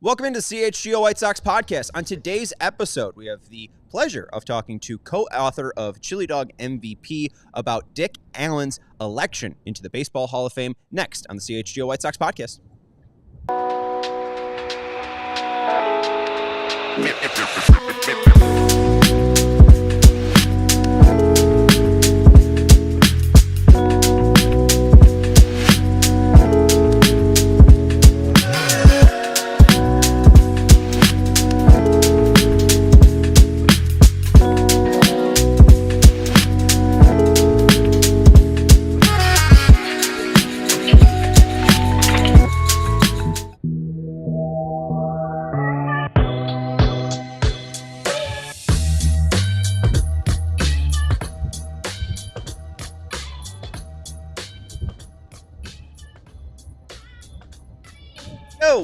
Welcome into CHGO White Sox Podcast. On today's episode, we have the pleasure of talking to co-author of Chili Dog MVP about Dick Allen's election into the Baseball Hall of Fame next on the CHGO White Sox Podcast.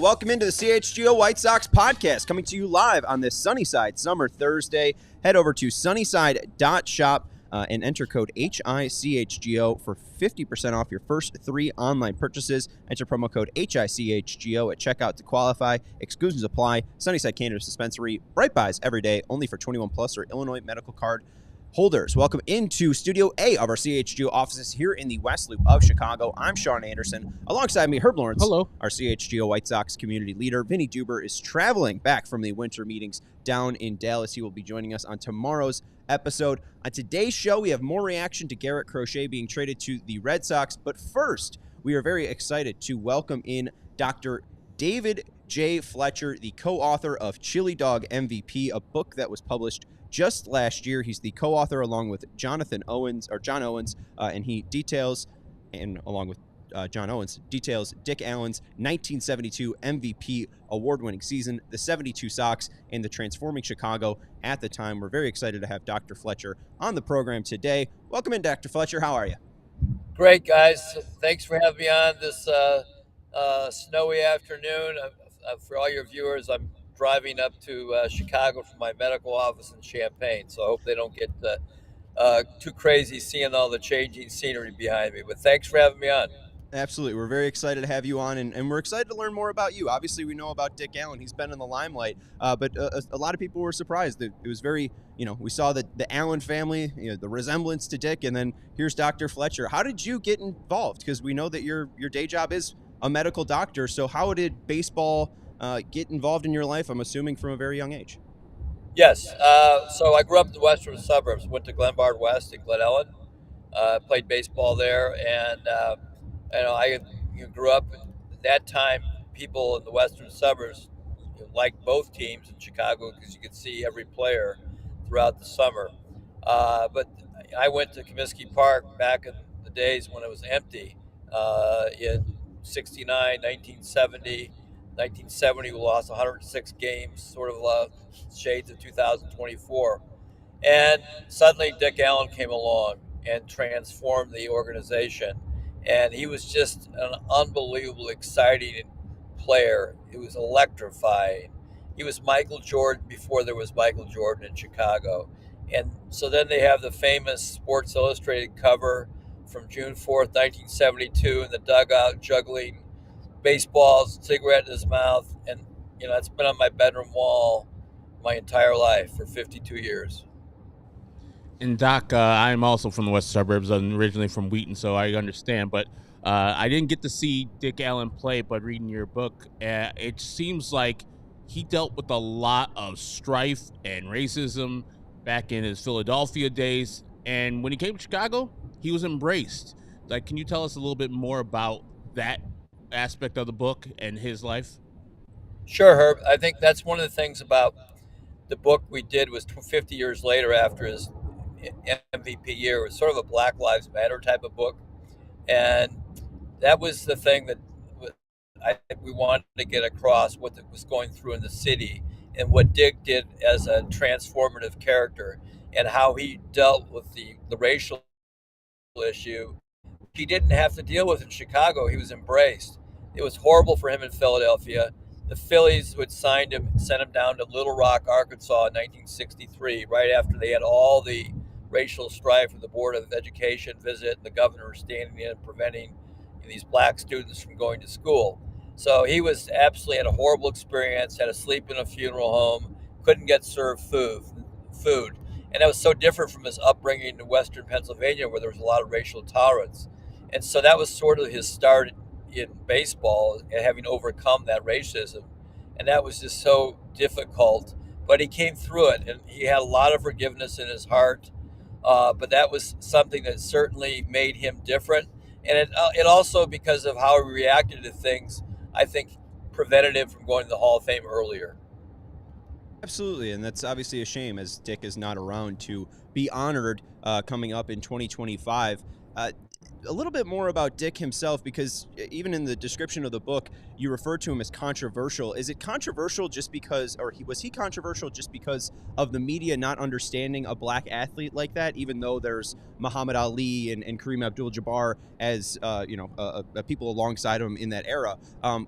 Welcome into the CHGO White Sox Podcast, coming to you live on this Sunnyside Summer Thursday. Head over to sunnyside.shop and enter code HICHGO for 50% off your first 3 online purchases. Enter promo code HICHGO at checkout to qualify. Exclusions apply. Sunnyside Cannabis Dispensary. Bright buys every day, only for 21 plus or Illinois medical card holders. Welcome into Studio A of our CHGO offices here in the West Loop of Chicago. I'm Sean Anderson. Alongside me, Herb Lawrence. Hello. Our CHGO White Sox community leader. Vinny Duber is traveling back from the winter meetings down in Dallas. He will be joining us on tomorrow's episode. On today's show, we have more reaction to Garrett Crochet being traded to the Red Sox. But first, we are very excited to welcome in Dr. David J. Fletcher, the co-author of Chili Dog MVP, a book that was published just last year. He's the co-author along with John Owens, and he details, and along with John Owens, details Dick Allen's 1972 MVP award-winning season, the 72 Sox, and the transforming Chicago at the time. We're very excited to have Dr. Fletcher on the program today. Welcome in, Dr. Fletcher. How are you? Great, guys. Thanks for having me on this snowy afternoon. For all your viewers, I'm driving up to Chicago from my medical office in Champaign, so I hope they don't get too crazy seeing all the changing scenery behind me. But thanks for having me on. Absolutely. We're very excited to have you on, and we're excited to learn more about you. Obviously, we know about Dick Allen. He's been in the limelight, but a lot of people were surprised. It was very, we saw the Allen family, the resemblance to Dick, and then here's Dr. Fletcher. How did you get involved? Because we know that your day job is a medical doctor, so how did baseball get involved in your life, I'm assuming from a very young age? Yes. So I grew up in the western suburbs, went to Glenbard West and Glen Ellen, played baseball there. And, I grew up at that time, people in the western suburbs liked both teams in Chicago because you could see every player throughout the summer. But I went to Comiskey Park back in the days when it was empty in 69, 1970. 1970, we lost 106 games, sort of shades of 2024. And suddenly Dick Allen came along and transformed the organization. And he was just an unbelievably exciting player. It was electrifying. He was Michael Jordan before there was Michael Jordan in Chicago. And so then they have the famous Sports Illustrated cover from June 4th, 1972 in the dugout juggling baseballs, cigarette in his mouth, and it's been on my bedroom wall my entire life for 52 years. And Doc, I'm also from the west suburbs. I'm originally from Wheaton, so I understand. But I didn't get to see Dick Allen play, but reading your book, it seems like he dealt with a lot of strife and racism back in his Philadelphia days. And when he came to Chicago, he was embraced. Like, can you tell us a little bit more about that aspect of the book and his life? Sure, Herb. I think that's one of the things about the book we did was 50 years later after his MVP year. It was sort of a Black Lives Matter type of book. And that was the thing that I think we wanted to get across, what was going through in the city and what Dick did as a transformative character and how he dealt with the racial issue he didn't have to deal with in Chicago. He was embraced. It was horrible for him in Philadelphia. The Phillies who had signed him sent him down to Little Rock, Arkansas in 1963, right after they had all the racial strife with the Board of Education visit, and the governor standing in and preventing these black students from going to school. So he was absolutely had a horrible experience, had to sleep in a funeral home, couldn't get served food. And that was so different from his upbringing in Western Pennsylvania where there was a lot of racial tolerance. And so that was sort of his start in baseball and having overcome that racism. And that was just so difficult. But he came through it and he had a lot of forgiveness in his heart. But that was something that certainly made him different. And it also, because of how he reacted to things, I think prevented him from going to the Hall of Fame earlier. Absolutely, and that's obviously a shame as Dick is not around to be honored coming up in 2025. A little bit more about Dick himself, because even in the description of the book, you refer to him as controversial. Is it controversial just because, or was he controversial just because of the media not understanding a black athlete like that, even though there's Muhammad Ali and Kareem Abdul-Jabbar as, people alongside him in that era?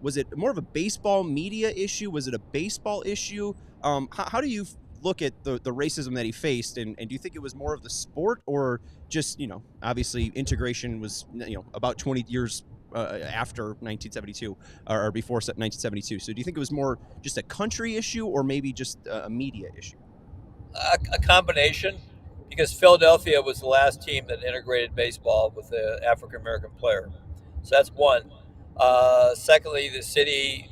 Was it more of a baseball media issue? Was it a baseball issue? How do you look at the racism that he faced, and do you think it was more of the sport, or just, obviously integration was, about 20 years after 1972 or before 1972. So do you think it was more just a country issue or maybe just a media issue? A combination, because Philadelphia was the last team that integrated baseball with the African American player. So that's one. Secondly, the city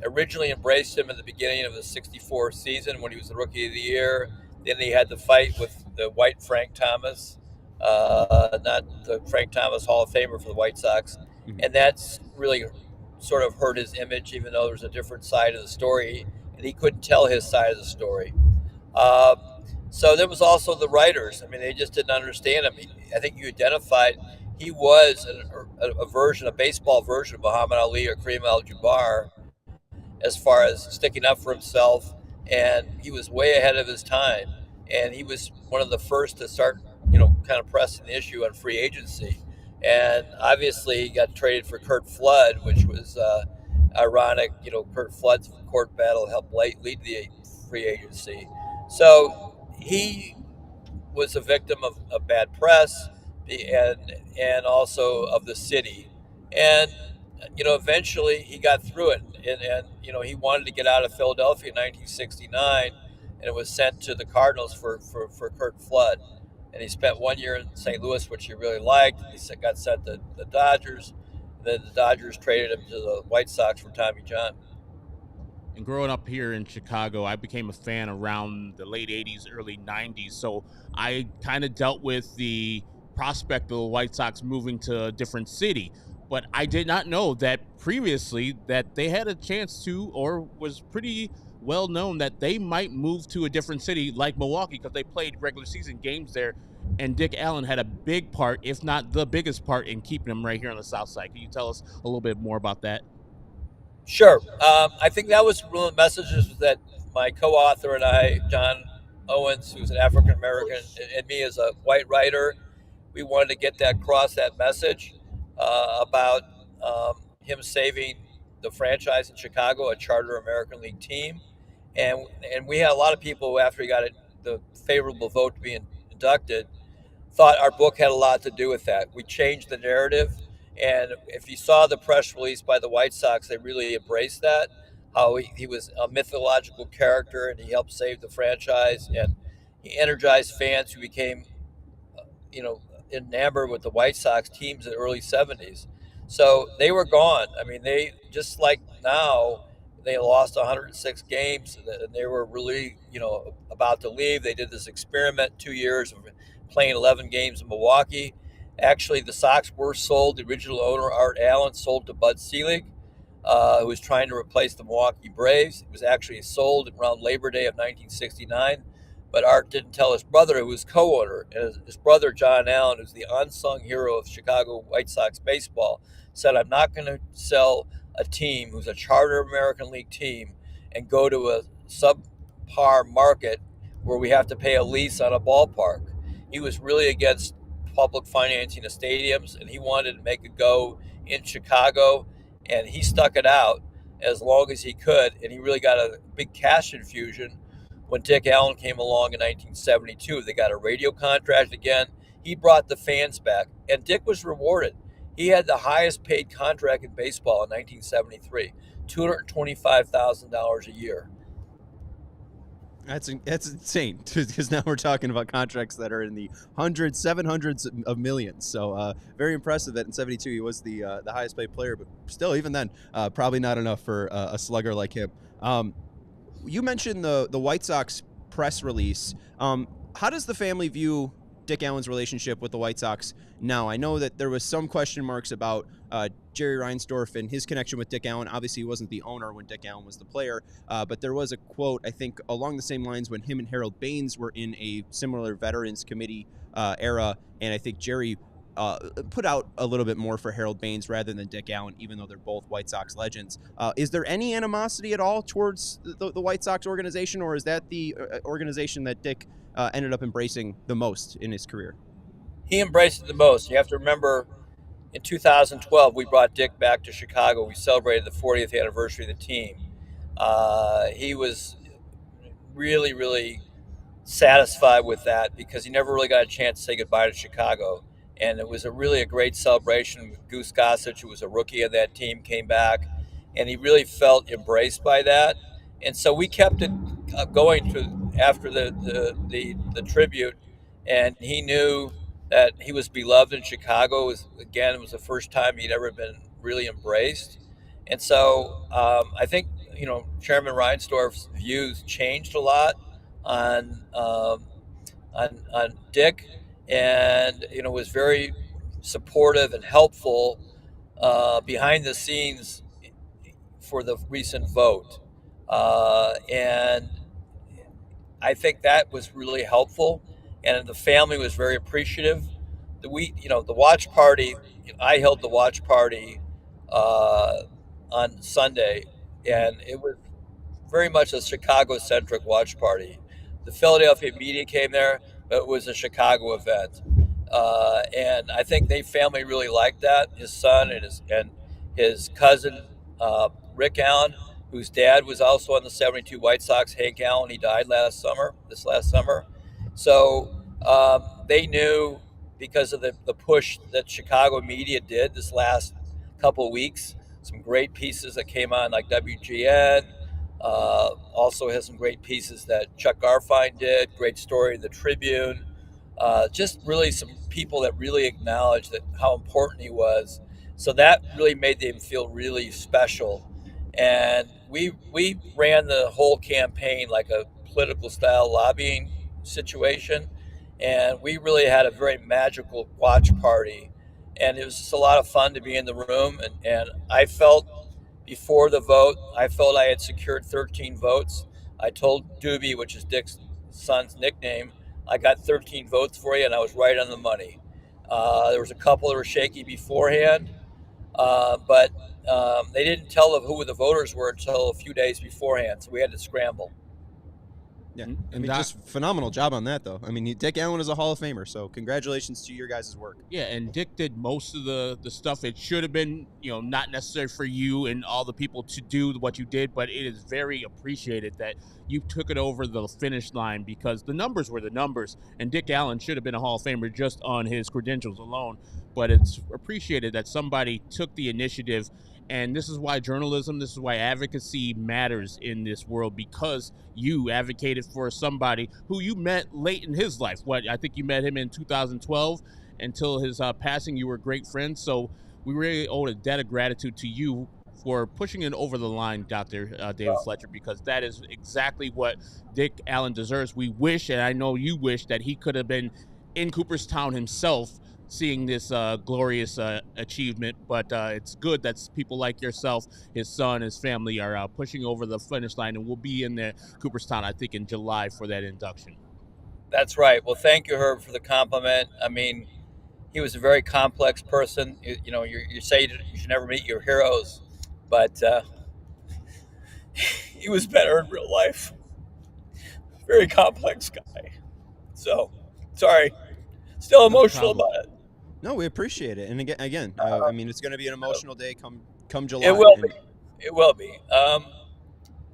originally embraced him at the beginning of the '64 season when he was the Rookie of the Year. Then he had the fight with the white Frank Thomas, not the Frank Thomas Hall of Famer for the White Sox. And that's really sort of hurt his image, even though there's a different side of the story, and he couldn't tell his side of the story. So there was also the writers. I mean, they just didn't understand him. I think you identified he was a baseball version of Muhammad Ali or Kareem Abdul-Jabbar, as far as sticking up for himself, and he was way ahead of his time. And he was one of the first to start, kind of pressing the issue on free agency. And obviously, he got traded for Curt Flood, which was ironic. Curt Flood's court battle helped lead the free agency. So he was a victim of bad press and also of the city. And eventually he got through it, and he wanted to get out of Philadelphia in 1969, and it was sent to the Cardinals for Curt Flood, and he spent 1 year in St. Louis, which he really liked. He got sent to the Dodgers, and then the Dodgers traded him to the White Sox for Tommy John. And growing up here in Chicago, I became a fan around the late 80s, early 90s, so I kind of dealt with the prospect of the White Sox moving to a different city. But I did not know that previously that they had a chance to, or was pretty well known that they might move to a different city like Milwaukee, because they played regular season games there. And Dick Allen had a big part, if not the biggest part, in keeping them right here on the South Side. Can you tell us a little bit more about that? Sure. I think that was one of the messages that my co-author and I, John Owens, who's an African American, and me as a white writer, we wanted to get across that message about him saving the franchise in Chicago, a charter American League team. And we had a lot of people who, after he got the favorable vote to be inducted, thought our book had a lot to do with that. We changed the narrative. And if you saw the press release by the White Sox, they really embraced that, how he was a mythological character and he helped save the franchise, and he energized fans who became, enamored with the White Sox teams in the early 70s. So they were gone. I mean, they, just like now, they lost 106 games and they were really, about to leave. They did this experiment 2 years of playing 11 games in Milwaukee. Actually, the Sox were sold. The original owner, Art Allen, sold to Bud Selig, who was trying to replace the Milwaukee Braves. It was actually sold around Labor Day of 1969, but Art didn't tell his brother, who was co-owner. And his brother, John Allen, who's the unsung hero of Chicago White Sox baseball, said, I'm not going to sell a team who's a charter American League team and go to a subpar market where we have to pay a lease on a ballpark. He was really against public financing of stadiums, and he wanted to make a go in Chicago, and he stuck it out as long as he could, and he really got a big cash infusion when Dick Allen came along in 1972. They got a radio contract again. He brought the fans back, and Dick was rewarded. He had the highest paid contract in baseball in 1973, $225,000 a year. That's insane, because now we're talking about contracts that are in the hundreds, 700s of millions. So very impressive that in '72 he was the highest paid player, but still, even then, probably not enough for a slugger like him. You mentioned the White Sox press release. How does the family view Dick Allen's relationship with the White Sox now? I know that there was some question marks about Jerry Reinsdorf and his connection with Dick Allen. Obviously, he wasn't the owner when Dick Allen was the player, but there was a quote, I think, along the same lines when him and Harold Baines were in a similar Veterans Committee era, and I think Jerry put out a little bit more for Harold Baines rather than Dick Allen, even though they're both White Sox legends. Is there any animosity at all towards the White Sox organization, or is that the organization that Dick ended up embracing the most in his career? He embraced it the most. You have to remember, in 2012, we brought Dick back to Chicago. We celebrated the 40th anniversary of the team. He was really, really satisfied with that because he never really got a chance to say goodbye to Chicago. And it was really a great celebration. Goose Gossage, who was a rookie of that team, came back, and he really felt embraced by that. And so we kept it going after the tribute, and he knew that he was beloved in Chicago. It was the first time he'd ever been really embraced. And so I think, Chairman Reinsdorf's views changed a lot on Dick, and was very supportive and helpful behind the scenes for the recent vote, and I think that was really helpful, and the family was very appreciative. The watch party. I held the watch party on Sunday, and it was very much a Chicago-centric watch party. The Philadelphia media came there, but it was a Chicago event, and I think the family really liked that. His son and his cousin Rick Allen, whose dad was also on the '72 White Sox, Hank Allen. He died this last summer. So they knew, because of the push that Chicago media did this last couple of weeks, some great pieces that came on, like WGN. Also has some great pieces that Chuck Garfien did. Great story in the Tribune. Just really some people that really acknowledged how important he was. So that really made them feel really special. And we ran the whole campaign like a political style lobbying situation. And we really had a very magical watch party. And it was just a lot of fun to be in the room. And I felt, before the vote, I felt I had secured 13 votes. I told Doobie, which is Dick's son's nickname, I got 13 votes for you, and I was right on the money. There was a couple that were shaky beforehand, but they didn't tell them who the voters were until a few days beforehand, so we had to scramble. Yeah, I mean, just phenomenal job on that, though. I mean, Dick Allen is a Hall of Famer, so congratulations to your guys' work. Yeah, and Dick did most of the stuff. It should have been, not necessary for you and all the people to do what you did, but it is very appreciated that you took it over the finish line, because the numbers were the numbers, and Dick Allen should have been a Hall of Famer just on his credentials alone. But it's appreciated that somebody took the initiative. And this is why journalism, this is why advocacy matters in this world, because you advocated for somebody who you met late in his life. I think you met him in 2012. Until his passing, you were great friends. So we really owe a debt of gratitude to you for pushing it over the line, Dr. David Fletcher, because that is exactly what Dick Allen deserves. We wish, and I know you wish, that he could have been in Cooperstown himself, seeing this glorious achievement, but it's good that people like yourself, his son, his family are pushing over the finish line, and we'll be in there, Cooperstown, I think, in July for that induction. That's right. Well, thank you, Herb, for the compliment. I mean, he was a very complex person. You say you should never meet your heroes, but he was better in real life. Very complex guy. So, sorry. Still emotional about it. No, we appreciate it. And again, I mean, it's going to be an emotional day come July. It will be. It will be.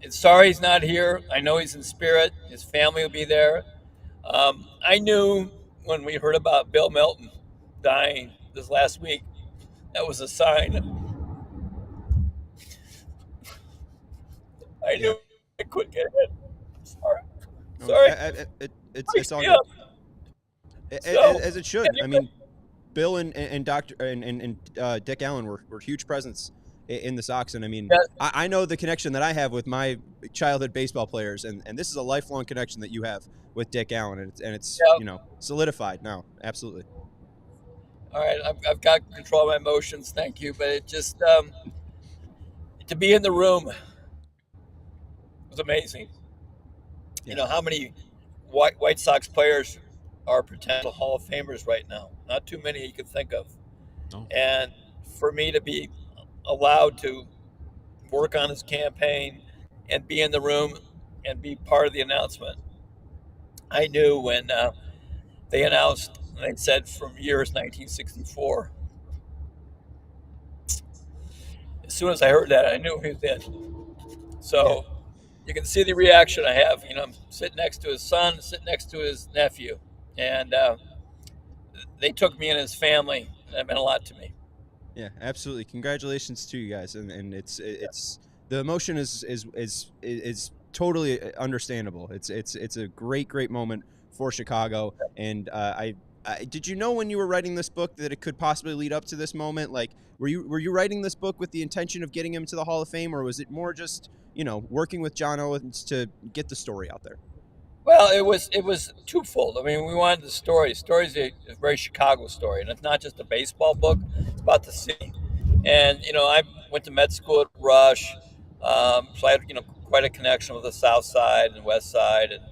Sorry he's not here. I know he's in spirit. His family will be there. I knew when we heard about Bill Melton dying this last week, That was a sign. I knew I couldn't get it. Sorry. No, Sorry. it's all Yeah. good. So, As it should. I mean, Bill and Dr. and Dick Allen were huge presence in the Sox, and I mean, yeah, I know the connection that I have with my childhood baseball players, and this is a lifelong connection that you have with Dick Allen, and it's yeah. solidified now. Absolutely. All right, I've got control of my emotions. Thank you, but it just to be in the room was amazing. Yeah. You know how many White Sox players are potential Hall of Famers right now? Not too many you could think of. No. And for me to be allowed to work on his campaign and be in the room and be part of the announcement, I knew when they announced, and they said from years 1964. As soon as I heard that, I knew he was in. So you can see the reaction I have. You know, I'm sitting next to his son, sitting next to his nephew, and they took me in his family. That meant a lot to me. Yeah, absolutely. Congratulations to you guys, and it's the emotion is totally understandable. It's a great moment for Chicago, and I did you know when you were writing this book that it could possibly lead up to this moment? Like, were you writing this book with the intention of getting him to the Hall of Fame, or was it more just working with John Owens to get the story out there? Well, it was twofold. I mean, we wanted the story. The story is a very Chicago story, and it's not just a baseball book. It's about the city. And I went to med school at Rush, so I had quite a connection with the South Side and West Side, and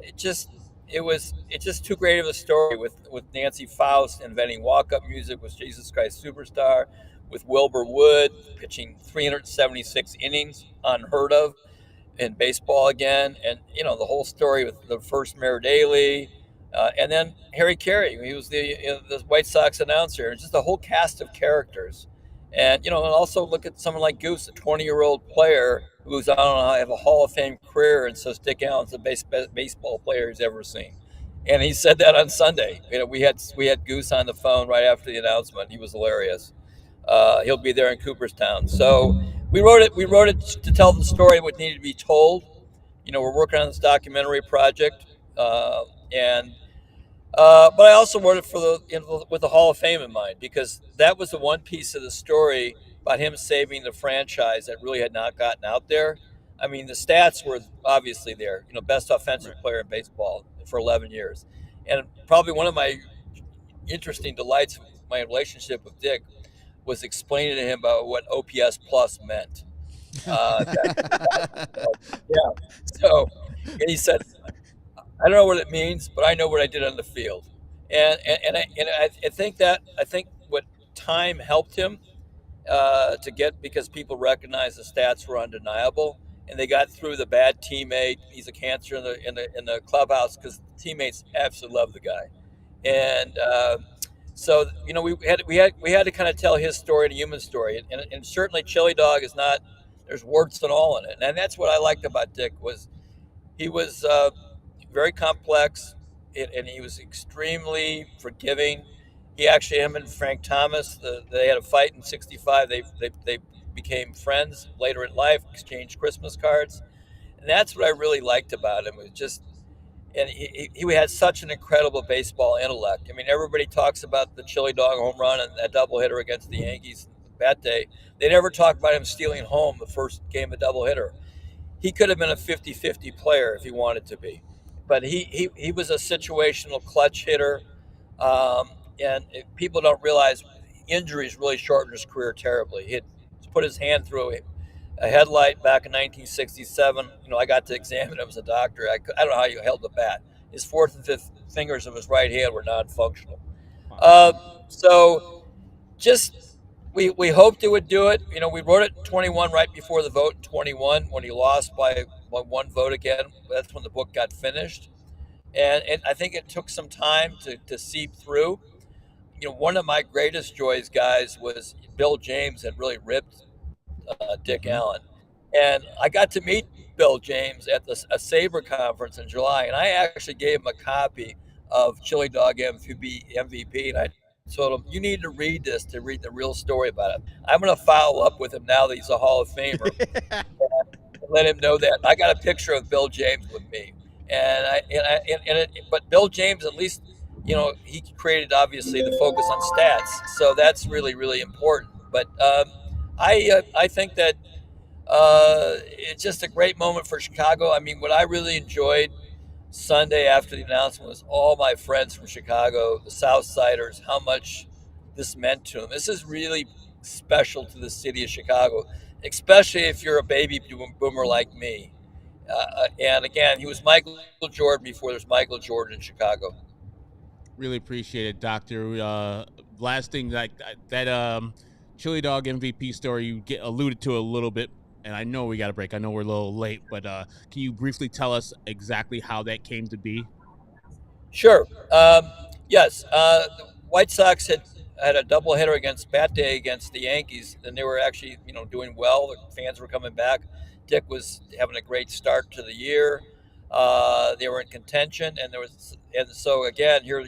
it just it's just too great of a story with Nancy Faust inventing walk-up music with Jesus Christ Superstar, with Wilbur Wood pitching 376 innings, unheard of in baseball again, and the whole story with the first Mayor Daley, and then Harry Carey. He was the White Sox announcer. It's just a whole cast of characters, and and also look at someone like Goose, a 20-year-old player who's I don't know have a Hall of Fame career, and says Dick Allen's the best baseball player he's ever seen. And he said that on Sunday. We had Goose on the phone right after the announcement. He was hilarious. He'll be there in Cooperstown. So we wrote it to tell the story what needed to be told. We're working on this documentary project, and but I also wrote it for with the Hall of Fame in mind, because that was the one piece of the story about him saving the franchise that really had not gotten out there. I mean, the stats were obviously there. Best offensive player in baseball for 11 years, and probably one of my interesting delights of my relationship with Dick was explaining to him about what OPS plus meant. Yeah. So, and he said, "I don't know what it means, but I know what I did on the field." I think what time helped him to get, because people recognized the stats were undeniable, and they got through the bad teammate. He's a cancer in the clubhouse, because teammates absolutely love the guy, and so we had to kind of tell his story, and a human story, and certainly Chili Dog is not. There's warts and all in it, and that's what I liked about Dick. Was he was very complex, and he was extremely forgiving. Him and Frank Thomas, they had a fight in '65. They became friends later in life, exchanged Christmas cards, and that's what I really liked about him. It was just, and he had such an incredible baseball intellect. I mean, everybody talks about the Chili Dog home run and that doubleheader against the Yankees that day. They never talk about him stealing home the first game of doubleheader. He could have been a 50-50 player if he wanted to be, but he was a situational clutch hitter, and people don't realize injuries really shortened his career terribly. He had put his hand through a headlight back in 1967. I got to examine him as a doctor. I don't know how you held the bat. His fourth and fifth fingers of his right hand were non-functional. So just we hoped it would do it. We wrote it 21 right before the vote in 21 when he lost by one vote again. That's when the book got finished. And I think it took some time to seep through. One of my greatest joys, guys, was Bill James had really ripped Dick Allen. And I got to meet Bill James at a Sabre conference in July, and I actually gave him a copy of Chili Dog MVP, and I told him, "You need to read this to read the real story about it." I'm going to follow up with him now that he's a Hall of Famer. Let him know that I got a picture of Bill James with me, but Bill James, at least, he created obviously the focus on stats, so that's really really important. But I think that it's just a great moment for Chicago. I mean, what I really enjoyed Sunday after the announcement was all my friends from Chicago, the South Siders, how much this meant to them. This is really special to the city of Chicago, especially if you're a baby boomer like me. And again, he was Michael Jordan before there's Michael Jordan in Chicago. Really appreciate it, Doctor. Last thing, like that chili dog MVP story, you alluded to a little bit, and I know we got a break. I know we're a little late, but can you briefly tell us exactly how that came to be? Sure. Yes. The White Sox had a doubleheader against Bat Day against the Yankees, and they were actually doing well. The fans were coming back. Dick was having a great start to the year. They were in contention, and so again here,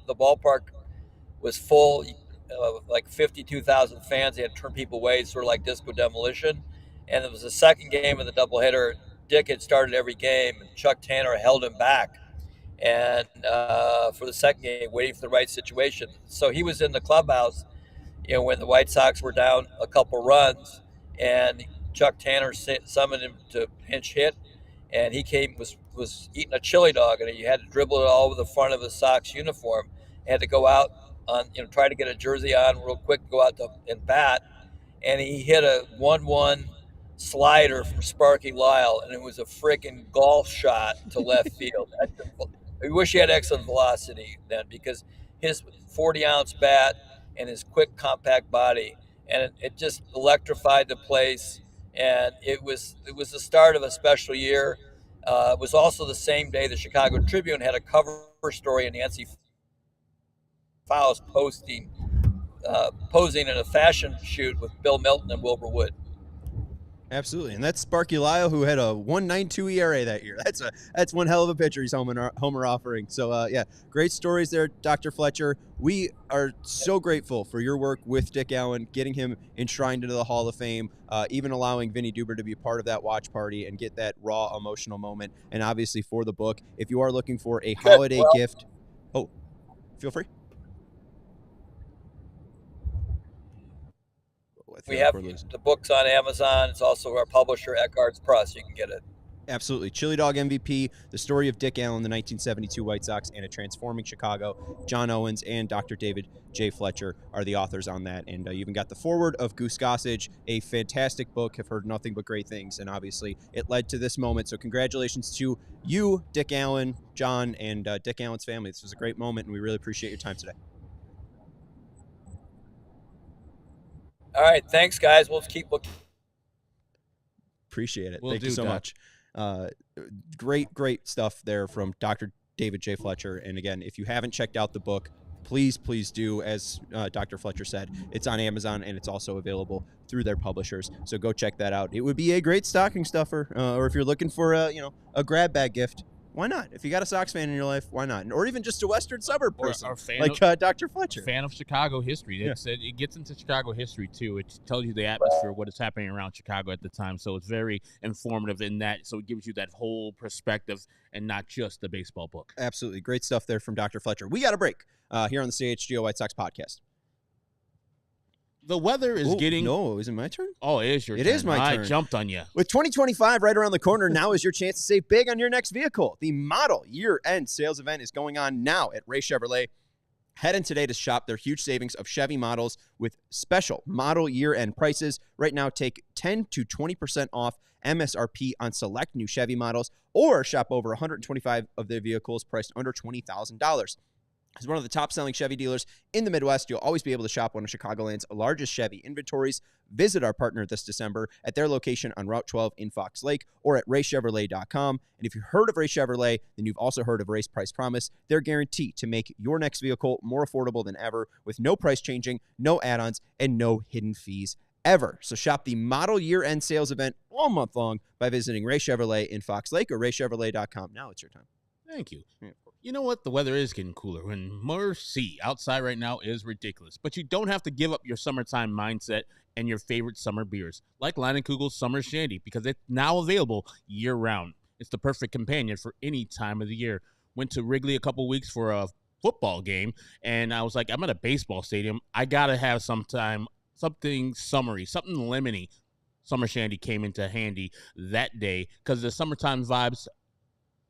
the ballpark was full, like 52,000 fans. They had turned people away, sort of like Disco Demolition. And it was the second game of the doubleheader. Dick had started every game, and Chuck Tanner held him back. And for the second game, waiting for the right situation. So he was in the clubhouse, when the White Sox were down a couple runs, and Chuck Tanner summoned him to pinch hit, and he was eating a chili dog, and he had to dribble it all over the front of the Sox uniform. He had to go out on, try to get a jersey on real quick, go out and bat, and he hit a 1-1 slider from Sparky Lyle, and it was a freaking golf shot to left field. I wish he had excellent velocity then, because his 40-ounce bat and his quick, compact body, and it just electrified the place. And it was the start of a special year. It was also the same day the Chicago Tribune had a cover story in Nancy Fowles posing in a fashion shoot with Bill Milton and Wilbur Wood. Absolutely, and that's Sparky Lyle, who had a 1.92 ERA that year. That's one hell of a pitcher he's homer offering. So yeah, great stories there, Dr. Fletcher. We are so grateful for your work with Dick Allen, getting him enshrined into the Hall of Fame, even allowing Vinny Duber to be a part of that watch party and get that raw emotional moment. And obviously for the book, if you are looking for a holiday gift, feel free. We have the books on Amazon. It's also our publisher, Eckhart's Press. You can get it. Absolutely. Chili Dog MVP, the story of Dick Allen, the 1972 White Sox, and a transforming Chicago. John Owens and Dr. David J. Fletcher are the authors on that. And you even got the foreword of Goose Gossage, a fantastic book. Have heard nothing but great things. And obviously, it led to this moment. So congratulations to you, Dick Allen, John, and Dick Allen's family. This was a great moment, and we really appreciate your time today. All right. Thanks, guys. We'll keep looking. Appreciate it. Thank you so much. Great stuff there from Dr. David J. Fletcher. And again, if you haven't checked out the book, please do. As Dr. Fletcher said, it's on Amazon, and it's also available through their publishers. So go check that out. It would be a great stocking stuffer, or if you're looking for a grab bag gift. Why not? If you got a Sox fan in your life, why not? Or even just a Western suburb person, or fan like Dr. Fletcher. Fan of Chicago history. It gets into Chicago history, too. It tells you the atmosphere, what is happening around Chicago at the time. So it's very informative in that. So it gives you that whole perspective and not just the baseball book. Absolutely. Great stuff there from Dr. Fletcher. We got a break here on the CHGO White Sox podcast. The weather is getting... No, is it my turn? Oh, it is your turn. It is my turn. I jumped on you. With 2025 right around the corner, now is your chance to save big on your next vehicle. The model year-end sales event is going on now at Ray Chevrolet. Head in today to shop their huge savings of Chevy models with special model year-end prices. Right now, take 10 to 20% off MSRP on select new Chevy models, or shop over 125 of their vehicles priced under $20,000. As one of the top-selling Chevy dealers in the Midwest, you'll always be able to shop one of Chicagoland's largest Chevy inventories. Visit our partner this December at their location on Route 12 in Fox Lake, or at raychevrolet.com. And if you've heard of Ray Chevrolet, then you've also heard of Ray's Price Promise. They're guaranteed to make your next vehicle more affordable than ever, with no price changing, no add-ons, and no hidden fees ever. So shop the model year-end sales event all month long by visiting Ray Chevrolet in Fox Lake or raychevrolet.com. Now it's your time. Thank you. Yeah, of course. You know what? The weather is getting cooler, and mercy, outside right now is ridiculous. But you don't have to give up your summertime mindset and your favorite summer beers, like Leinenkugel's Summer Shandy, because it's now available year-round. It's the perfect companion for any time of the year. Went to Wrigley a couple weeks for a football game, and I was like, I'm at a baseball stadium. I got to have something summery, something lemony. Summer Shandy came into handy that day because the summertime vibes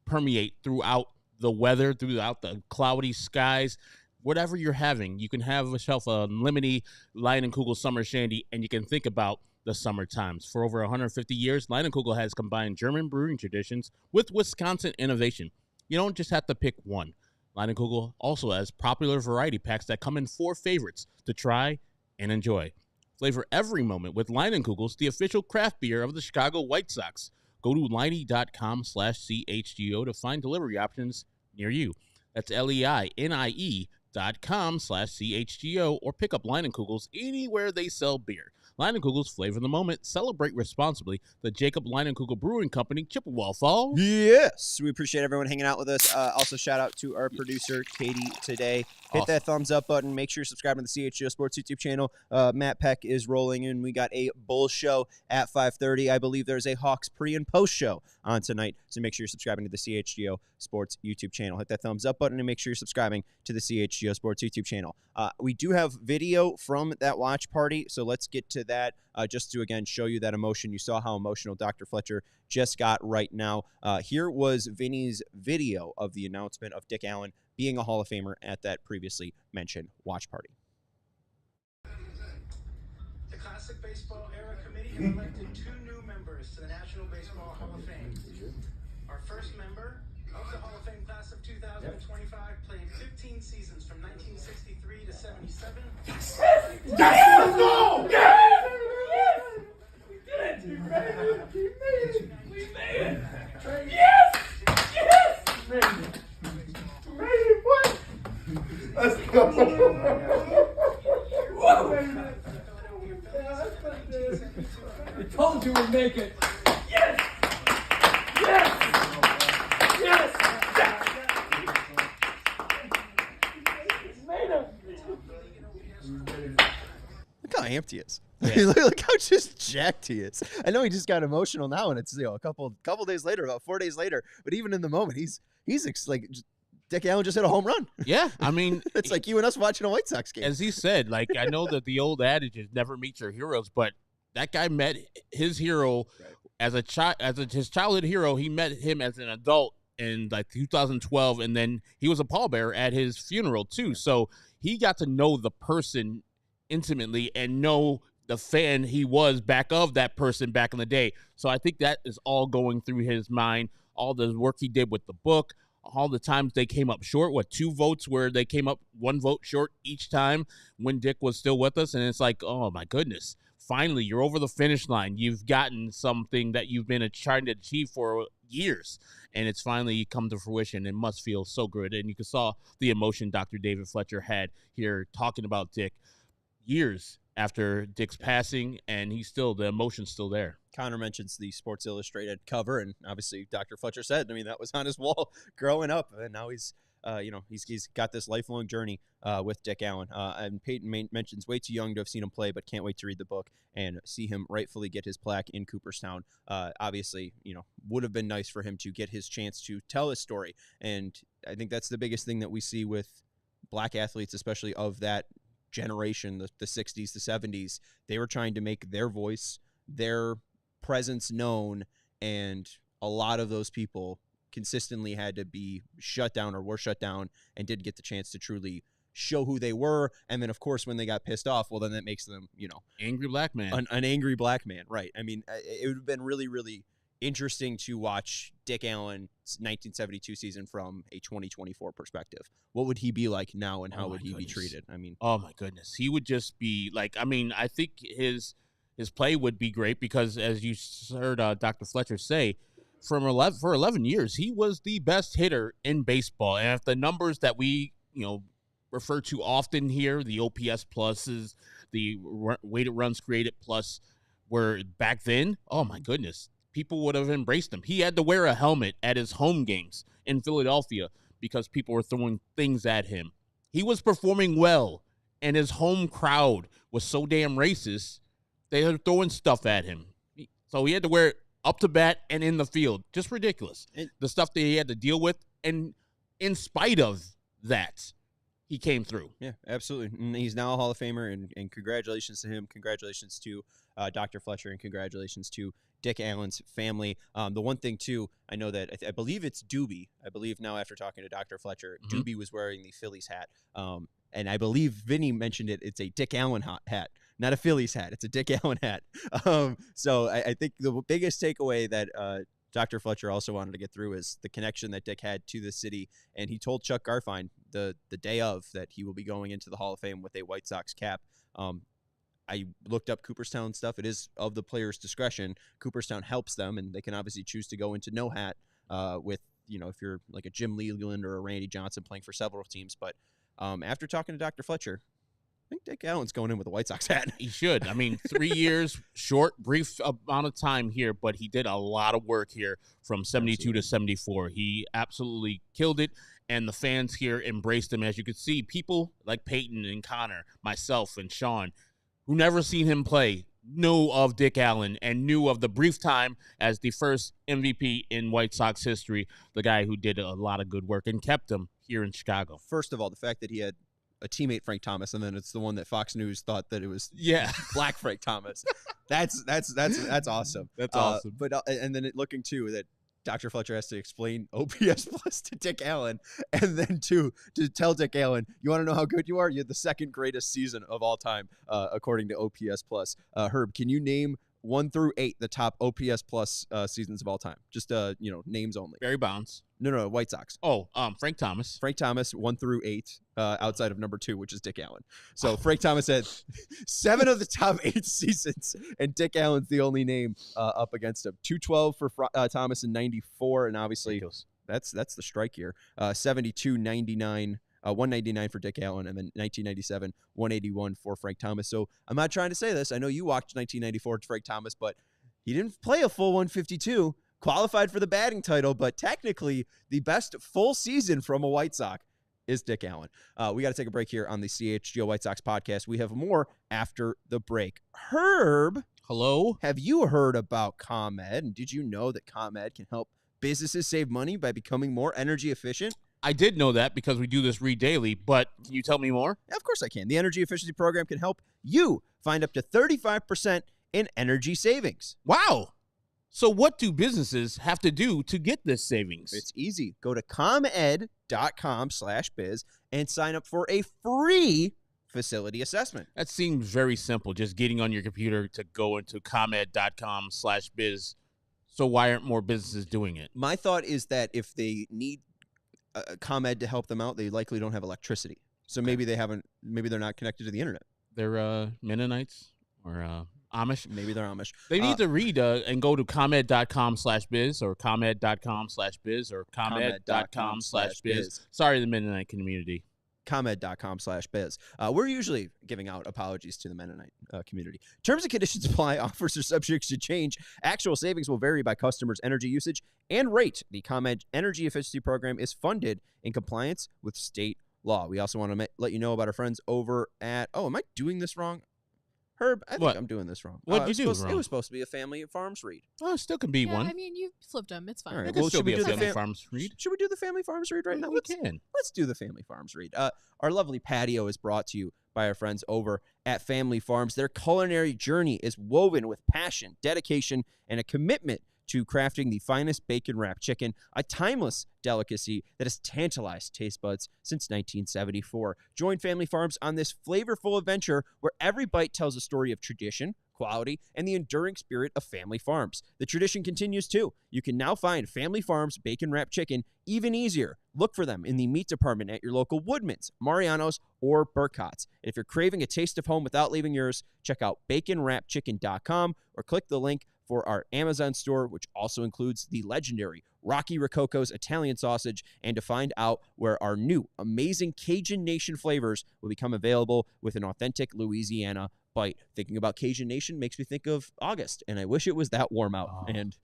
permeate throughout the weather, throughout the cloudy skies. Whatever you're having, you can have yourself a lemony Leinenkugel Summer Shandy, and you can think about the summer times. For over 150 years, Leinenkugel has combined German brewing traditions with Wisconsin innovation. You don't just have to pick one. Leinenkugel also has popular variety packs that come in 4 favorites to try and enjoy. Flavor every moment with Leinenkugel's, the official craft beer of the Chicago White Sox. Go to Leine.com/CHGO to find delivery options near you. That's LEINIE.com/CHGO, or pick up Leinenkugel's anywhere they sell beer. Leinenkugel's, flavor the moment. Celebrate responsibly. The Jacob Leinenkugel Brewing Company, Chippewa Falls. Yes, we appreciate everyone hanging out with us. Also, shout out to our producer, Katie, today. Hit that thumbs up button. Make sure you're subscribing to the CHGO Sports YouTube channel. Matt Peck is rolling in. We got a Bulls show at 5:30. I believe there's a Hawks pre- and post show on tonight. So make sure you're subscribing to the CHGO Sports YouTube channel. Hit that thumbs up button and make sure you're subscribing to the CHGO Sports YouTube channel. We do have video from that watch party, so let's get to that just to, again, show you that emotion. You saw how emotional Dr. Fletcher just got right now. Here was Vinny's video of the announcement of Dick Allen being a Hall of Famer at that previously mentioned watch party. The Classic Baseball Era Committee has elected 2 new members to the National Baseball Hall of Fame. Our first member of the Hall of Fame class of 2025 played 15 seasons from 1963 to 77. Yes! Let's go! Yes! We did it! We made it! We made it! Yes! Yes! We made it! What? Let's go. I told you we'd make it. Yes! Yes! Yes! Made him. Look how amped he is. Yeah. Look how just jacked he is. I know he just got emotional now, and it's a couple days later, about 4 days later. But even in the moment, he's like. Dick Allen just hit a home run. Yeah, I mean, it's like you and us watching a White Sox game. As he said, like, I know that the old adage is never meet your heroes, but that guy met his hero as a child, his childhood hero. He met him as an adult in like 2012, and then he was a pallbearer at his funeral too. So he got to know the person intimately and know the fan he was back of that person back in the day. So I think that is all going through his mind. All the work he did with the book. All the times they came up short, 2 votes where they came up 1 vote short each time when Dick was still with us. And it's like, oh my goodness, finally, you're over the finish line. You've gotten something that you've been trying to achieve for years. And it's finally come to fruition. It must feel so good. And you saw the emotion Dr. David Fletcher had here talking about Dick years after Dick's passing, and the emotion's still there. Connor mentions the Sports Illustrated cover, and obviously Dr. Fletcher said, I mean, that was on his wall growing up, and now he's got this lifelong journey with Dick Allen. And Peyton mentions way too young to have seen him play, but can't wait to read the book and see him rightfully get his plaque in Cooperstown. Obviously, would have been nice for him to get his chance to tell his story, and I think that's the biggest thing that we see with black athletes, especially of that generation, the 60s, the 70s. They were trying to make their voice, their presence known, and a lot of those people consistently had to be shut down or were shut down and didn't get the chance to truly show who they were. And then, of course, when they got pissed off, well, then that makes them, angry black man. An angry black man, right? I mean, it would have been really, really interesting to watch Dick Allen's 1972 season from a 2024 perspective. What would he be like now, and how would he be treated? I mean, oh my goodness, he would just be like, I mean, I think his play would be great because, as you heard Dr. Fletcher say, for 11 years, he was the best hitter in baseball. And if the numbers that we, refer to often here, the OPS pluses, the weighted runs created plus, were back then, oh my goodness, people would have embraced him. He had to wear a helmet at his home games in Philadelphia because people were throwing things at him. He was performing well, and his home crowd was so damn racist, they were throwing stuff at him. So he had to wear it up to bat and in the field. Just ridiculous. The stuff that he had to deal with, and in spite of that, he came through. Yeah, absolutely. And he's now a Hall of Famer, and congratulations to him. Congratulations to Dr. Fletcher, and congratulations to Dick Allen's family. The one thing, too, I know that I believe it's Doobie. I believe now after talking to Dr. Fletcher, Doobie was wearing the Phillies hat. And I believe Vinny mentioned it. It's a Dick Allen hat, not a Phillies hat. It's a Dick Allen hat. So I think the biggest takeaway that Dr. Fletcher also wanted to get through is the connection that Dick had to the city. And he told Chuck Garfien the day of that he will be going into the Hall of Fame with a White Sox cap. I looked up Cooperstown stuff. It is of the player's discretion. Cooperstown helps them, and they can obviously choose to go into no hat with, if you're like a Jim Leland or a Randy Johnson playing for several teams. But after talking to Dr. Fletcher, I think Dick Allen's going in with a White Sox hat. He should. I mean, 3 years, short, brief amount of time here, but he did a lot of work here from 72 to 74. He absolutely killed it, and the fans here embraced him. As you could see, people like Peyton and Connor, myself and Sean, who never seen him play, knew of Dick Allen and knew of the brief time as the first MVP in White Sox history, the guy who did a lot of good work and kept him here in Chicago. First of all, the fact that he had a teammate, Frank Thomas, and then it's the one that Fox News thought that it was black Frank Thomas. That's awesome. That's awesome. But and then looking too that Dr. Fletcher has to explain OPS plus to Dick Allen, and then to tell Dick Allen, you want to know how good you are? You had the second greatest season of all time, according to OPS plus. Herb, can you name 1 through 8 the top OPS plus seasons of all time? Just names only. Barry Bonds. No, White Sox. Oh, Frank Thomas. Frank Thomas, 1 through 8, outside of number 2, which is Dick Allen. So Frank Thomas had 7 of the top 8 seasons, and Dick Allen's the only name up against him. 212 for Thomas in 94, and obviously that's the strike year. 72, 99, 199 for Dick Allen, and then 1997, 181 for Frank Thomas. So I'm not trying to say this. I know you watched 1994 to Frank Thomas, but he didn't play a full 152. Qualified for the batting title, but technically the best full season from a White Sox is Dick Allen. We got to take a break here on the CHGO White Sox podcast. We have more after the break. Herb. Hello. Have you heard about ComEd? And did you know that ComEd can help businesses save money by becoming more energy efficient? I did know that because we do this read daily, but can you tell me more? Yeah, of course I can. The energy efficiency program can help you find up to 35% in energy savings. Wow. So what do businesses have to do to get this savings? It's easy. Go to comed.com/biz and sign up for a free facility assessment. That seems very simple, just getting on your computer to go into comed.com/biz. So why aren't more businesses doing it? My thought is that if they need ComEd to help them out, they likely don't have electricity. So maybe they're not connected to the internet. They're Mennonites or Amish. Maybe they're Amish. They need to read and go to comed.com/biz or comed.com/biz or comed.com/biz. Sorry, the Mennonite community. ComEd.com/biz. We're usually giving out apologies to the Mennonite community. Terms and conditions apply. Offers are subject to change. Actual savings will vary by customers' energy usage and rate. The ComEd Energy Efficiency Program is funded in compliance with state law. We also want to let you know about our friends over at... Oh, am I doing this wrong? Herb, I think I'm doing this wrong. What did you do wrong? It was supposed to be a Family Farms read. Oh, it still can be one. I mean, you flipped them. It's fine. All right, It can still be a Family Farms read. Should we do the Family Farms read right now? We can. Let's do the Family Farms read. Our lovely patio is brought to you by our friends over at Family Farms. Their culinary journey is woven with passion, dedication, and a commitment to crafting the finest bacon wrapped chicken, a timeless delicacy that has tantalized taste buds since 1974. Join Family Farms on this flavorful adventure where every bite tells a story of tradition, quality, and the enduring spirit of Family Farms. The tradition continues too. You can now find Family Farms bacon wrapped chicken even easier. Look for them in the meat department at your local Woodman's, Mariano's, or Burcott's. And if you're craving a taste of home without leaving yours, check out baconwrappedchicken.com or click the link for our Amazon store, which also includes the legendary Rocky Rococo's Italian sausage, and to find out where our new amazing Cajun Nation flavors will become available with an authentic Louisiana bite. Thinking about Cajun Nation makes me think of August, and I wish it was that warm out. And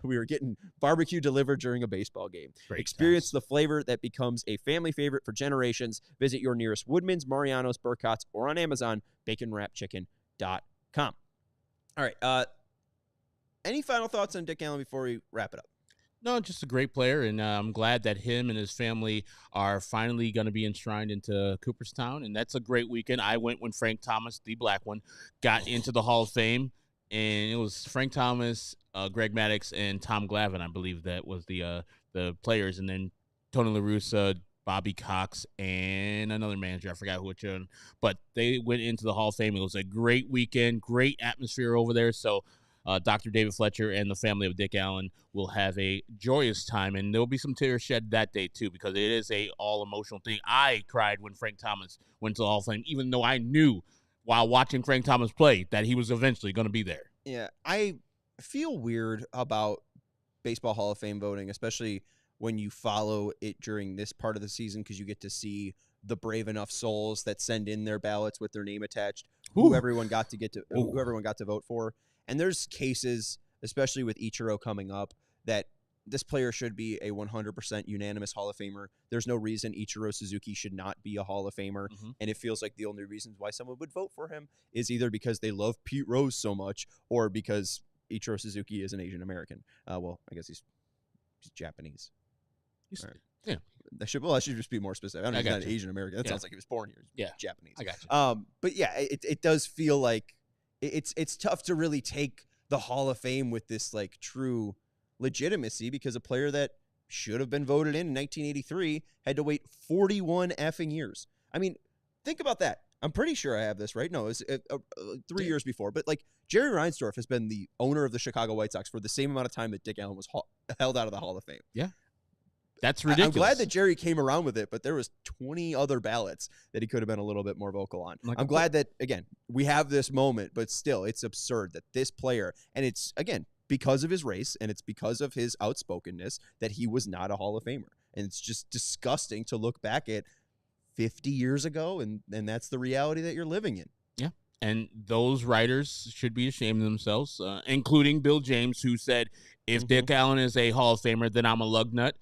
We were getting barbecue delivered during a baseball game. Great Experience times. the flavor that becomes a family favorite for generations. Visit your nearest Woodman's, Mariano's, Burkotts, or on Amazon, baconwrapchicken.com. All right. Any final thoughts on Dick Allen before we wrap it up? No, just a great player, and I'm glad that him and his family are finally going to be enshrined into Cooperstown, and that's a great weekend. I went when Frank Thomas, the black one, got into the Hall of Fame, and it was Frank Thomas, Greg Maddux, and Tom Glavine, I believe that was the players, and then Tony La Russa, Bobby Cox, and another manager. I forgot which one, but they went into the Hall of Fame. It was a great weekend, great atmosphere over there, so Dr. David Fletcher and the family of Dick Allen will have a joyous time, and there'll be some tears shed that day too, because it is a all-emotional thing. I cried when Frank Thomas went to the Hall of Fame, even though I knew while watching Frank Thomas play that he was eventually going to be there. Yeah, I feel weird about Baseball Hall of Fame voting, especially when you follow it during this part of the season, because you get to see the brave enough souls that send in their ballots with their name attached, who everyone got to vote for. And there's cases, especially with Ichiro coming up, that this player should be a 100% unanimous Hall of Famer. There's no reason Ichiro Suzuki should not be a Hall of Famer. Mm-hmm. And it feels like the only reasons why someone would vote for him is either because they love Pete Rose so much or because Ichiro Suzuki is an Asian American. Well, I guess he's Japanese. Right. Yeah. I should just be more specific. I don't know if he's not Asian American. That sounds like he was born here. Yeah. Japanese. I got you. But yeah, it does feel like it's tough to really take the Hall of Fame with this like true legitimacy, because a player that should have been voted in 1983 had to wait 41 effing years. I mean, think about that. I'm pretty sure I have this right. No, it's 3 years before. But like Jerry Reinsdorf has been the owner of the Chicago White Sox for the same amount of time that Dick Allen was held out of the Hall of Fame. Yeah. That's ridiculous. I'm glad that Jerry came around with it, but there was 20 other ballots that he could have been a little bit more vocal on. I'm glad that, again, we have this moment, but still, it's absurd that this player, and it's, again, because of his race, and it's because of his outspokenness, that he was not a Hall of Famer. And it's just disgusting to look back at 50 years ago, and that's the reality that you're living in. Yeah. And those writers should be ashamed of themselves, including Bill James, who said, if Dick Allen is a Hall of Famer, then I'm a lug nut.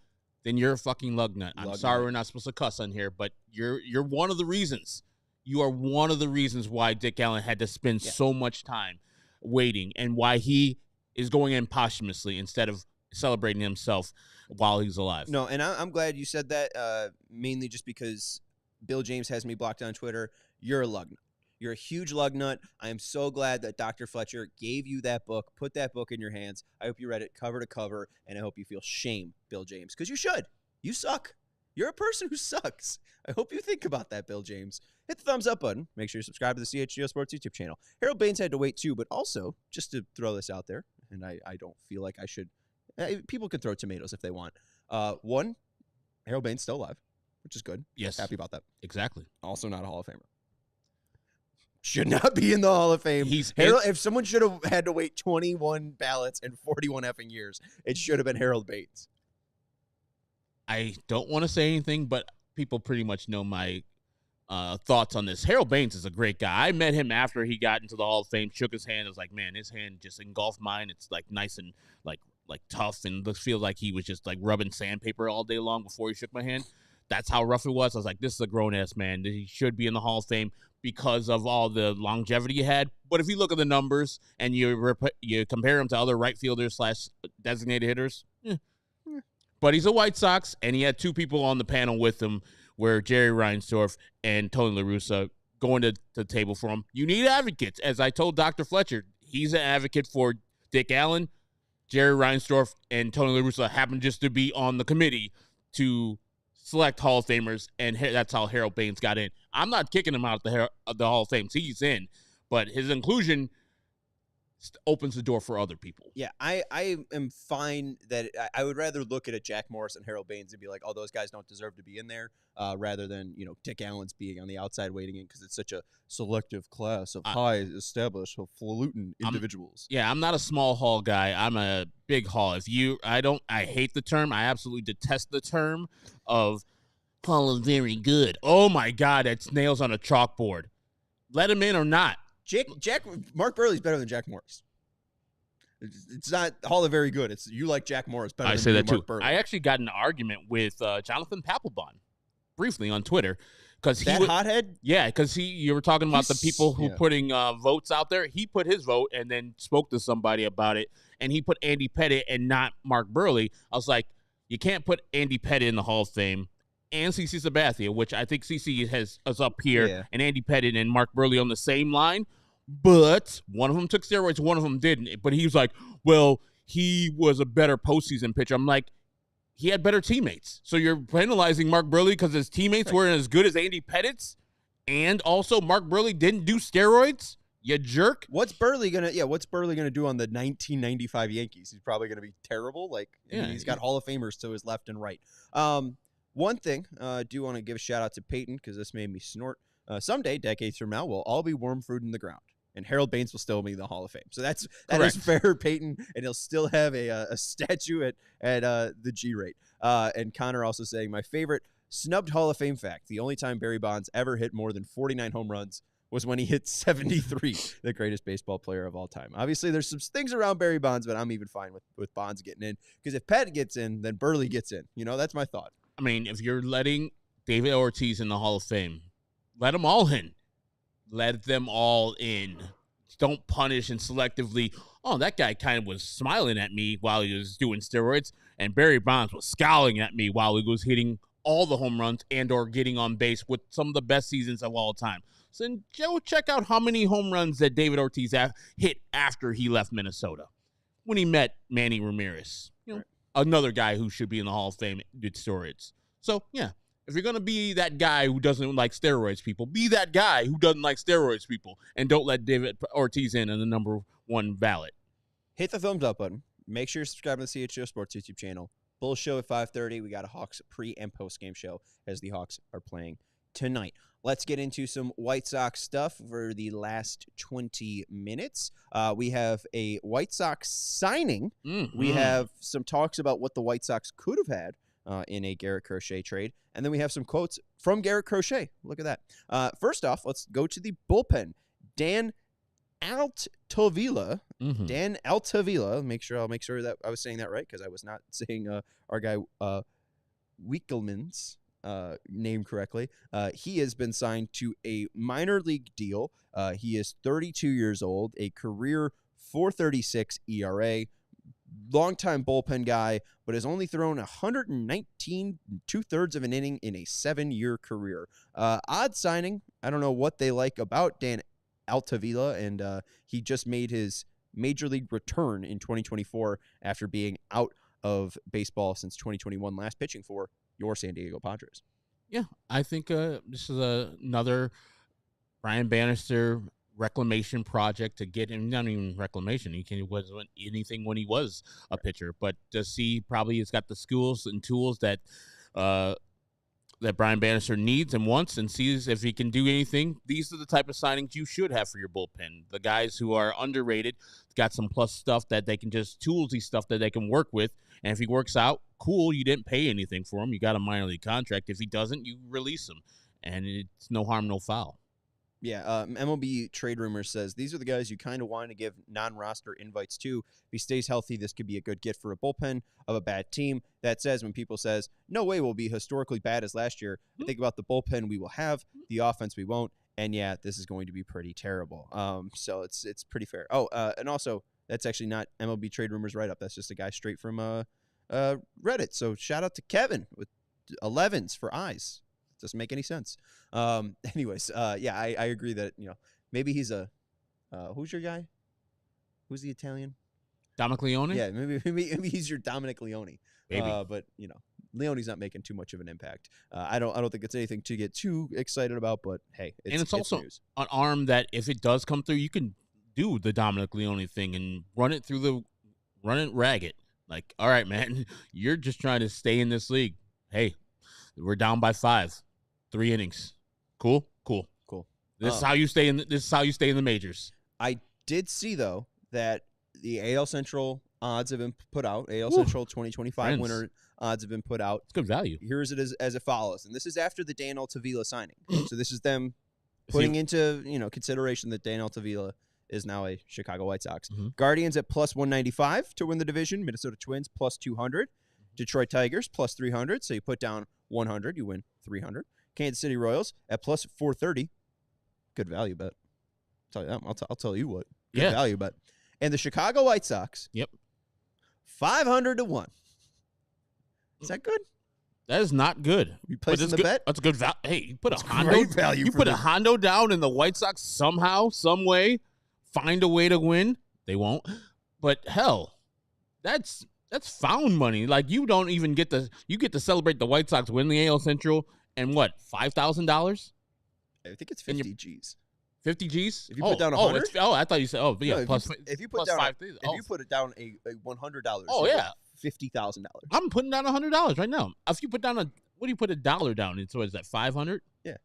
Then you're a fucking lug nut. I'm sorry we're not supposed to cuss on here, but you're one of the reasons. You are one of the reasons why Dick Allen had to spend so much time waiting, and why he is going in posthumously instead of celebrating himself while he's alive. No, and I'm glad you said that, mainly just because Bill James has me blocked on Twitter. You're a lug nut. You're a huge lug nut. I am so glad that Dr. Fletcher gave you that book, put that book in your hands. I hope you read it cover to cover, and I hope you feel shame, Bill James, because you should. You suck. You're a person who sucks. I hope you think about that, Bill James. Hit the thumbs up button. Make sure you subscribe to the CHGO Sports YouTube channel. Harold Baines had to wait too, but also, just to throw this out there, and I don't feel like I should. People can throw tomatoes if they want. One, Harold Baines still alive, which is good. Yes. Happy about that. Exactly. Also not a Hall of Famer. Should not be in the Hall of Fame. If someone should have had to wait 21 ballots and 41 effing years, it should have been Harold Baines. I don't want to say anything, but people pretty much know my thoughts on this. Harold Baines is a great guy. I met him after he got into the Hall of Fame, shook his hand. I was like, man, his hand just engulfed mine. It's like nice and like tough, and feels like he was just like rubbing sandpaper all day long before he shook my hand. That's how rough it was. I was like, this is a grown-ass man. He should be in the Hall of Fame because of all the longevity he had. But if you look at the numbers and you compare him to other right fielders / designated hitters, But he's a White Sox, and he had two people on the panel with him, where Jerry Reinsdorf and Tony La Russa going to the table for him. You need advocates. As I told Dr. Fletcher, he's an advocate for Dick Allen. Jerry Reinsdorf and Tony La Russa happen just to be on the committee to select Hall of Famers, and that's how Harold Baines got in. I'm not kicking him out of the Hall of Fame. He's in, but his inclusion opens the door for other people. Yeah, I am fine that I would rather look at a Jack Morris and Harold Baines and be like, oh, those guys don't deserve to be in there, rather than, Dick Allen's being on the outside waiting in, because it's such a selective class of high established falutin individuals. I'm not a small hall guy. I'm a big hall. I hate the term. I absolutely detest the term of Hall of Very Good. Oh my God, it's nails on a chalkboard. Let him in or not. Mark Burley's better than Jack Morris. It's not Hall of Very Good. It's you like Jack Morris better I than say you that Mark too. Burley. I actually got an argument with Jonathan Papelbon briefly on Twitter because he hothead. Yeah, because you were talking about the people who putting votes out there. He put his vote and then spoke to somebody about it, and he put Andy Pettitte and not Mark Burley. I was like, you can't put Andy Pettitte in the Hall of Fame and CC Sabathia, which I think CC is up here, and Andy Pettitte and Mark Burley on the same line. But one of them took steroids, one of them didn't. But he was like, well, he was a better postseason pitcher. I'm like, he had better teammates. So you're penalizing Mark Burley because his teammates weren't as good as Andy Pettitte's, and also Mark Burley didn't do steroids? You jerk. What's Burley gonna do on the 1995 Yankees? He's probably gonna be terrible. Like, he's got Hall of Famers to his left and right. One thing, I do want to give a shout out to Peyton because this made me snort. Someday, decades from now, we'll all be worm fruit in the ground, and Harold Baines will still be in the Hall of Fame. So that is fair, Peyton, and he'll still have a statue at the G rate. And Connor also saying, my favorite snubbed Hall of Fame fact: the only time Barry Bonds ever hit more than 49 home runs was when he hit 73, the greatest baseball player of all time. Obviously, there's some things around Barry Bonds, but I'm even fine with Bonds getting in, because if Pettitte gets in, then Burley gets in. That's my thought. I mean, if you're letting David Ortiz in the Hall of Fame, let them all in. Let them all in. Don't punish and selectively, oh, that guy kind of was smiling at me while he was doing steroids, and Barry Bonds was scowling at me while he was hitting all the home runs and or getting on base with some of the best seasons of all time. So then go check out how many home runs that David Ortiz hit after he left Minnesota when he met Manny Ramirez. Another guy who should be in the Hall of Fame did steroids. So, yeah, if you're going to be that guy who doesn't like steroids people, be that guy who doesn't like steroids people, and don't let David Ortiz in the number one ballot. Hit the thumbs up button. Make sure you're subscribed to the CHGO Sports YouTube channel. Bulls show at 5:30. We got a Hawks pre- and post-game show as the Hawks are playing tonight. Let's get into some White Sox stuff for the last 20 minutes. We have a White Sox signing. Mm-hmm. We have some talks about what the White Sox could have had in a Garrett Crochet trade. And then we have some quotes from Garrett Crochet. Look at that. First off, let's go to the bullpen. Dan Altavilla. Mm-hmm. Dan Altavilla. I'll make sure that I was saying that right, because I was not saying our guy Wickelman's name correctly. He has been signed to a minor league deal. He is 32 years old, a career 4.36 ERA, longtime bullpen guy, but has only thrown 119 2/3 of an inning in a 7-year career. Odd signing. I don't know what they like about Dan Altavilla, and he just made his major league return in 2024 after being out of baseball since 2021, last pitching for your San Diego Padres. Yeah, I think this is another Brian Bannister reclamation project to get him. Not even reclamation. He wasn't anything when he was a pitcher, but to see probably he's got the skills and tools that that Brian Bannister needs and wants, and sees if he can do anything. These are the type of signings you should have for your bullpen. The guys who are underrated, got some plus stuff that they can just toolsy stuff that they can work with. And if he works out, cool, you didn't pay anything for him. You got a minor league contract. If he doesn't, you release him. And it's no harm, no foul. Yeah, MLB Trade Rumors says these are the guys you kind of want to give non-roster invites to. If he stays healthy, this could be a good gift for a bullpen of a bad team. That says when people says, no way we'll be historically bad as last year, I think about the bullpen we will have, the offense we won't, and yeah, this is going to be pretty terrible. So it's pretty fair. Oh, and also, that's actually not MLB Trade Rumors write-up. That's just a guy straight from Reddit. So shout out to Kevin with 11s for eyes. Doesn't make any sense. Anyways, yeah, I agree that, maybe he's a who's your guy? Who's the Italian? Dominic Leone? Yeah, maybe he's your Dominic Leone. Maybe. But Leone's not making too much of an impact. I don't think it's anything to get too excited about, but hey, it's also news. An arm that if it does come through, you can do the Dominic Leone thing and run it ragged. Like, all right, man, you're just trying to stay in this league. Hey, we're down by 5. 3 innings. Cool. This is how you stay in the majors. I did see though that the AL Central odds have been put out. AL Central 2025 winner odds have been put out. It's good value. Here's it as it follows, and this is after the Dan Altavilla signing. So this is them putting into consideration that Dan Altavilla is now a Chicago White Sox. Mm-hmm. Guardians at plus 195 to win the division. Minnesota Twins plus 200. Detroit Tigers plus 300. So you put down 100, you win 300. Kansas City Royals at plus 430. Good value bet. I'll tell you what. Good value bet. And the Chicago White Sox. Yep. 500 to 1. Is that good? That is not good. You placing the bet? That's a good value. Hey, you put That's a Hondo. Great value. You put a Hondo down, and the White Sox somehow, some way, find a way to win. They won't. But hell, that's found money. Like you don't even get to celebrate the White Sox win the AL Central and what, $5,000? I think it's 50 G's. 50 G's? If you put down 100? I thought you said, yeah, no, plus, if you put plus down 5,000. If you put it down a $100, oh yeah, $50,000. I'm putting down $100 right now. If you put down what do you put a dollar down? And so is that 500? Yeah,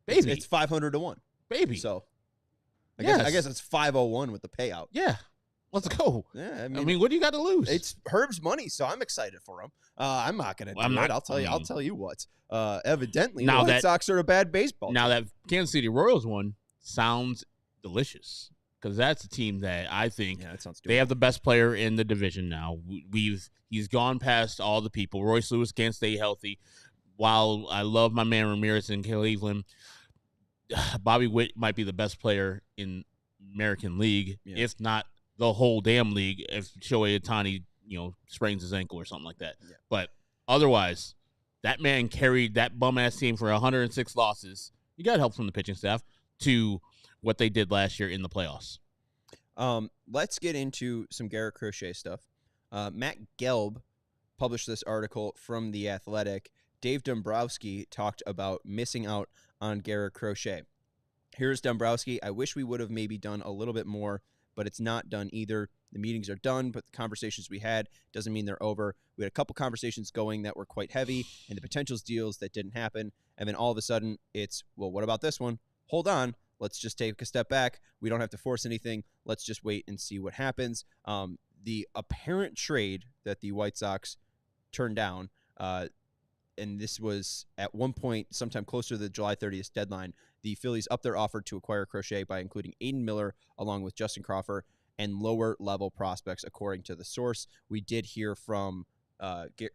baby, it's 500 to 1, baby. So I guess it's 501 with the payout. Yeah, let's go. Yeah, I mean, what do you got to lose? It's Herb's money, so I'm excited for him. I'm not going to do it. I'll tell you what. Evidently, the White Sox are a bad baseball team. Now that Kansas City Royals one sounds delicious because that's a team that I think they have the best player in the division now. He's gone past all the people. Royce Lewis can't stay healthy. While I love my man Ramirez in Cleveland, Bobby Witt might be the best player in American League, if not the whole damn league. If Shohei Ohtani, sprains his ankle or something like that. Yeah. But otherwise, that man carried that bum ass team for 106 losses. You got help from the pitching staff to what they did last year in the playoffs. Let's get into some Garrett Crochet stuff. Matt Gelb published this article from The Athletic. Dave Dombrowski talked about missing out on Garrett Crochet. Here's Dombrowski. I wish we would have maybe done a little bit more, but it's not done either. The meetings are done, but the conversations we had doesn't mean they're over. We had a couple conversations going that were quite heavy, and the potentials deals that didn't happen. And then all of a sudden, it's, well, what about this one? Hold on. Let's just take a step back. We don't have to force anything. Let's just wait and see what happens. The apparent trade that the White Sox turned down, and this was at one point sometime closer to the July 30th deadline, the Phillies upped their offer to acquire Crochet by including Aiden Miller along with Justin Crawford and lower-level prospects, according to the source. We did hear from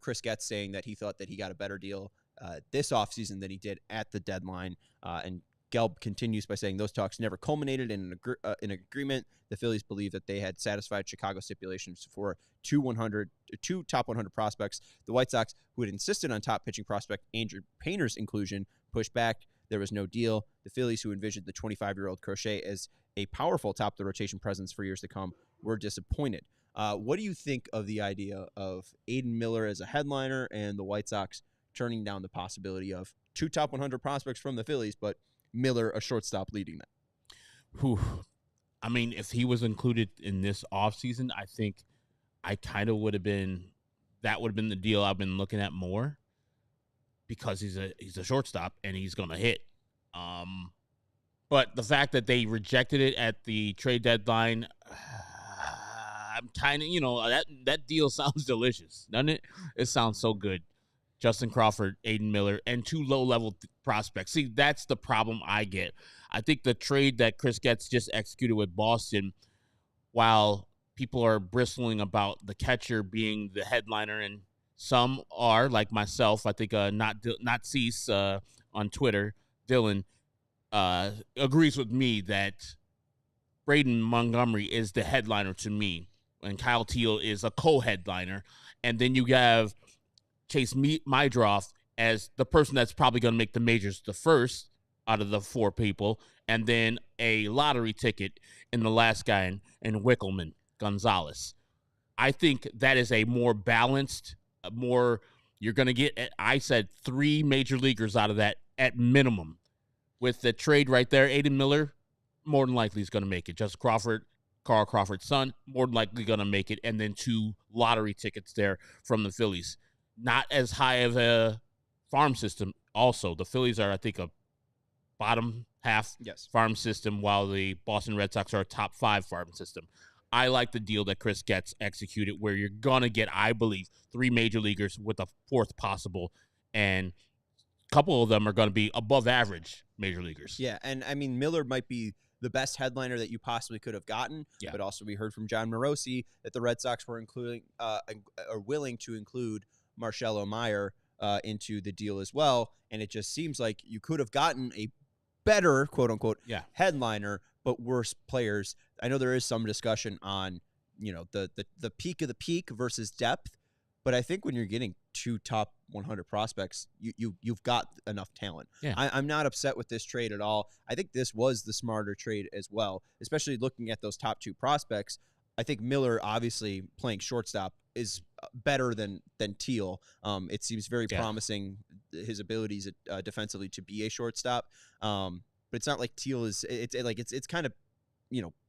Chris Getz saying that he thought that he got a better deal this offseason than he did at the deadline, and Gelb continues by saying those talks never culminated in an agreement. The Phillies believe that they had satisfied Chicago stipulations for two top 100 prospects. The White Sox, who had insisted on top pitching prospect Andrew Painter's inclusion, pushed back. There was no deal. The Phillies, who envisioned the 25-year-old Crochet as a powerful top-of-the-rotation presence for years to come, were disappointed. What do you think of the idea of Aiden Miller as a headliner and the White Sox turning down the possibility of two top 100 prospects from the Phillies, but Miller, a shortstop, leading that? Whew. I mean, if he was included in this offseason, I think I kind of would have been – that would have been the deal I've been looking at more because he's a shortstop and he's going to hit. But the fact that they rejected it at the trade deadline, I'm kind of, that deal sounds delicious, doesn't it? It sounds so good. Justin Crawford, Aiden Miller, and two low-level prospects. See, that's the problem I get. I think the trade that Chris Getz just executed with Boston, while people are bristling about the catcher being the headliner, and some are, like myself, I think not Cease on Twitter, Dylan, agrees with me that Braden Montgomery is the headliner to me, and Kyle Teal is a co-headliner. And then you have Chase Mydroff as the person that's probably going to make the majors the first out of the four people, and then a lottery ticket in the last guy in Wickelman Gonzalez. I think that is a more balanced, you're going to get, I said, 3 major leaguers out of that at minimum. With the trade right there, Aiden Miller, more than likely is going to make it. Justin Crawford, Carl Crawford's son, more than likely going to make it, and then 2 lottery tickets there from the Phillies. Not as high of a farm system. Also, the Phillies are, I think, a bottom half farm system, while the Boston Red Sox are a top 5 farm system. I like the deal that Chris Getz executed, where you're going to get, I believe, 3 major leaguers with a 4th possible, and a couple of them are going to be above average major leaguers. Yeah, and I mean, Miller might be the best headliner that you possibly could have gotten. Yeah. But also we heard from John Morosi that the Red Sox were are willing to include Marcelo Meyer into the deal as well. And it just seems like you could have gotten a better, quote unquote, headliner, but worse players. I know there is some discussion on, the peak of the peak versus depth. But I think when you're getting 2 top 100 prospects, you've got enough talent. Yeah. I'm not upset with this trade at all. I think this was the smarter trade as well, especially looking at those top 2 prospects. I think Miller, obviously playing shortstop, is better than Teal. It seems very promising, his abilities defensively to be a shortstop. But it's not like Teal is. It's kind of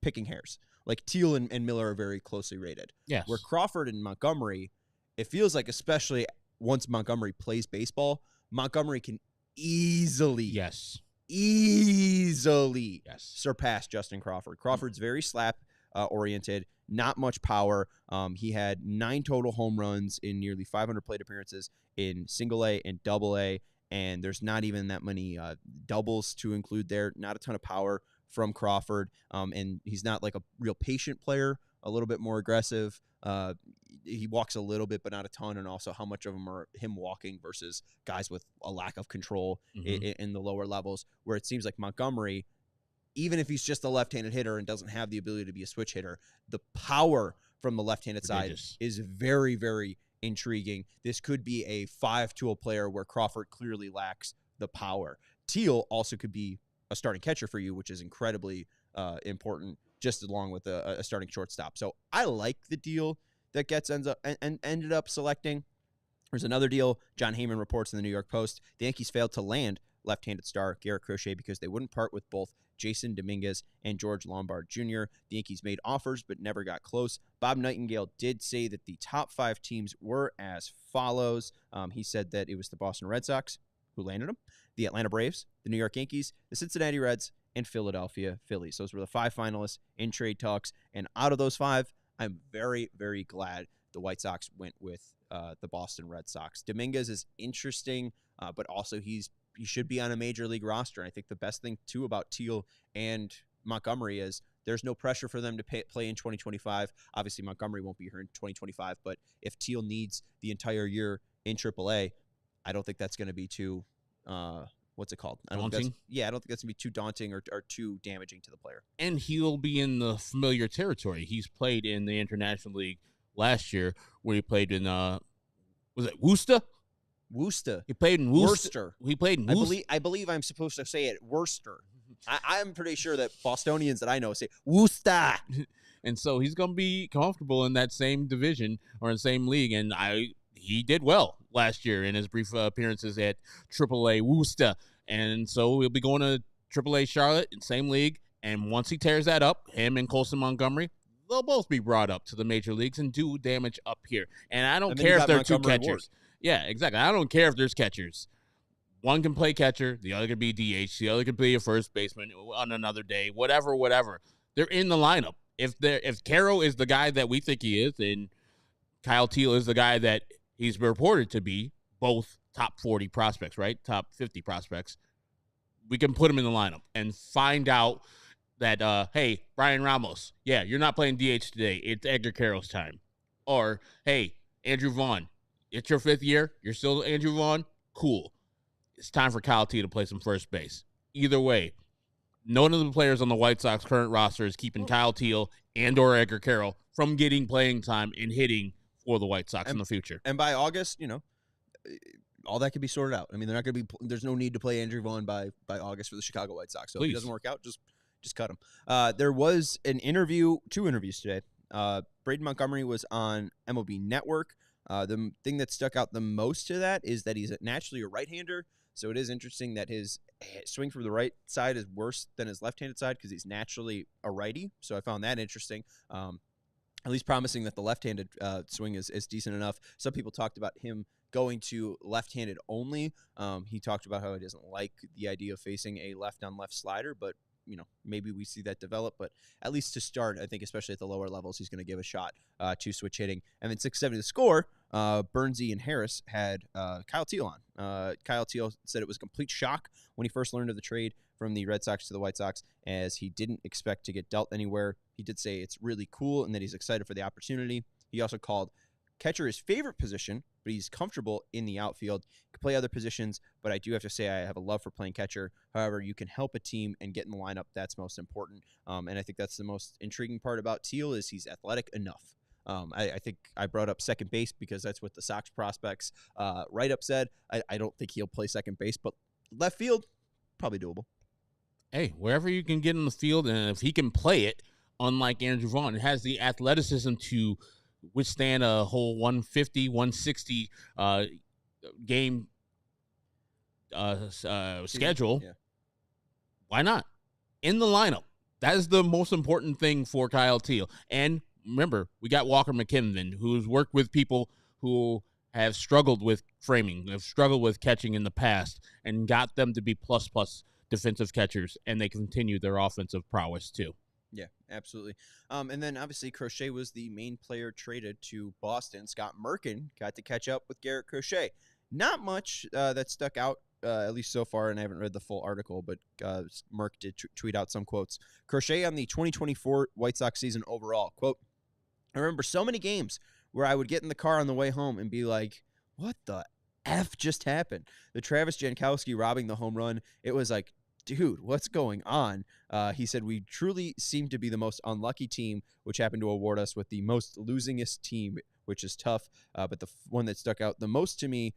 picking hairs. Like Teal and Miller are very closely rated. Yes. Where Crawford and Montgomery, it feels like, especially once Montgomery plays baseball, Montgomery can easily surpass Justin Crawford. Crawford's very slap oriented, not much power. He had 9 total home runs in nearly 500 plate appearances in single A and double A, and there's not even that many doubles to include there. Not a ton of power from Crawford, and he's not like a real patient player, a little bit more aggressive. He walks a little bit, but not a ton. And also how much of them are him walking versus guys with a lack of control in the lower levels, where it seems like Montgomery, even if he's just a left-handed hitter and doesn't have the ability to be a switch hitter, the power from the left-handed side is very, very intriguing. This could be a 5-tool player where Crawford clearly lacks the power. Teal also could be a starting catcher for you, which is incredibly important, just along with a starting shortstop. So I like the deal that Getz ended up selecting. There's another deal. John Heyman reports in the New York Post, the Yankees failed to land left-handed star Garrett Crochet because they wouldn't part with both Jason Dominguez and George Lombard Jr. The Yankees made offers but never got close. Bob Nightingale did say that the top 5 teams were as follows. He said that it was the Boston Red Sox who landed him, the Atlanta Braves, the New York Yankees, the Cincinnati Reds, and Philadelphia Phillies. Those were the 5 finalists in trade talks. And out of those 5, I'm very, very glad the White Sox went with the Boston Red Sox. Dominguez is interesting, but also he should be on a major league roster. And I think the best thing, too, about Teal and Montgomery is there's no pressure for them to play in 2025. Obviously, Montgomery won't be here in 2025, but if Teal needs the entire year in AAA, I don't think that's going to be too what's it called? I don't think that's going to be too daunting or too damaging to the player. And he'll be in the familiar territory. He's played in the International League last year, where he played in was it Worcester? Worcester. He played in Worcester. He played in Worcester. I believe I'm supposed to say it Worcester. I'm pretty sure that Bostonians that I know say Worcester. And so he's going to be comfortable in that same division or in the same league. And he did well last year in his brief appearances at AAA Worcester. And so we'll be going to AAA Charlotte in same league. And once he tears that up, him and Colson Montgomery, they'll both be brought up to the major leagues and do damage up here. And I don't care if they're 2 catchers. Ward. Yeah, exactly. I don't care if there's catchers. One can play catcher, the other could be DH, the other could be a first baseman on another day, whatever. They're in the lineup. If Caro is the guy that we think he is, and Kyle Teal is the guy that he's reported to be, both top 40 prospects, right? Top 50 prospects, we can put him in the lineup and find out that, hey, Brian Ramos, yeah, you're not playing DH today. It's Edgar Caro's time. Or, hey, Andrew Vaughn, it's your 5th year. You're still Andrew Vaughn. Cool. It's time for Kyle T to play some first base. Either way, none of the players on the White Sox current roster is keeping Kyle Teal and or Edgar Carroll from getting playing time and hitting for the White Sox in the future. And by August, all that could be sorted out. I mean, they're not going to be. There's no need to play Andrew Vaughn by August for the Chicago White Sox. So if he doesn't work out, just cut him. There was an interview, 2 interviews today. Braden Montgomery was on MLB Network. The thing that stuck out the most to that is that he's naturally a right-hander. So it is interesting that his swing from the right side is worse than his left-handed side because he's naturally a righty. So I found that interesting. At least promising that the left-handed swing is decent enough. Some people talked about him going to left-handed only. He talked about how he doesn't like the idea of facing a left-on-left slider, but maybe we see that develop. But at least to start, I think, especially at the lower levels, he's going to give a shot to switch hitting. And then 670 to score, Burnsy and Harris had Kyle Teal on. Kyle Teal said it was a complete shock when he first learned of the trade from the Red Sox to the White Sox, as he didn't expect to get dealt anywhere. He did say it's really cool and that he's excited for the opportunity. He also called catcher his favorite position, but he's comfortable in the outfield. He can play other positions, but I do have to say I have a love for playing catcher. However, you can help a team and get in the lineup. That's most important. And I think that's the most intriguing part about Teal is he's athletic enough. I think I brought up second base because that's what the Sox prospects write-up said. I don't think he'll play second base, but left field, probably doable. Hey, wherever you can get in the field, and if he can play it, unlike Andrew Vaughn, it has the athleticism to withstand a whole 150, 160 game schedule. Yeah. Why not? In the lineup. That is the most important thing for Kyle Teal. And remember, we got Walker McKinnon, who's worked with people who have struggled with framing, have struggled with catching in the past, and got them to be plus defensive catchers, and they continue their offensive prowess too. Yeah, absolutely. And then obviously Crochet was the main player traded to Boston. Scott Merkin got to catch up with Garrett Crochet. Not much that stuck out, at least so far, and I haven't read the full article, but Merck did tweet out some quotes. Crochet on the 2024 White Sox season overall, quote, I remember so many games where I would get in the car on the way home and be like, what the F just happened? The Travis Jankowski robbing the home run, it was like, dude, what's going on? He said, we truly seem to be the most unlucky team, which happened to award us with the most losingest team, which is tough. But the one that stuck out the most to me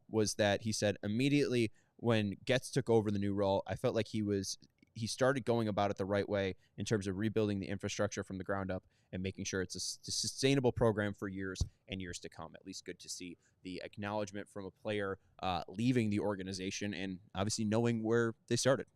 was that he said immediately when Getz took over the new role, I felt like he started going about it the right way in terms of rebuilding the infrastructure from the ground up and making sure it's a sustainable program for years and years to come. At least good to see the acknowledgement from a player leaving the organization and obviously knowing where they started.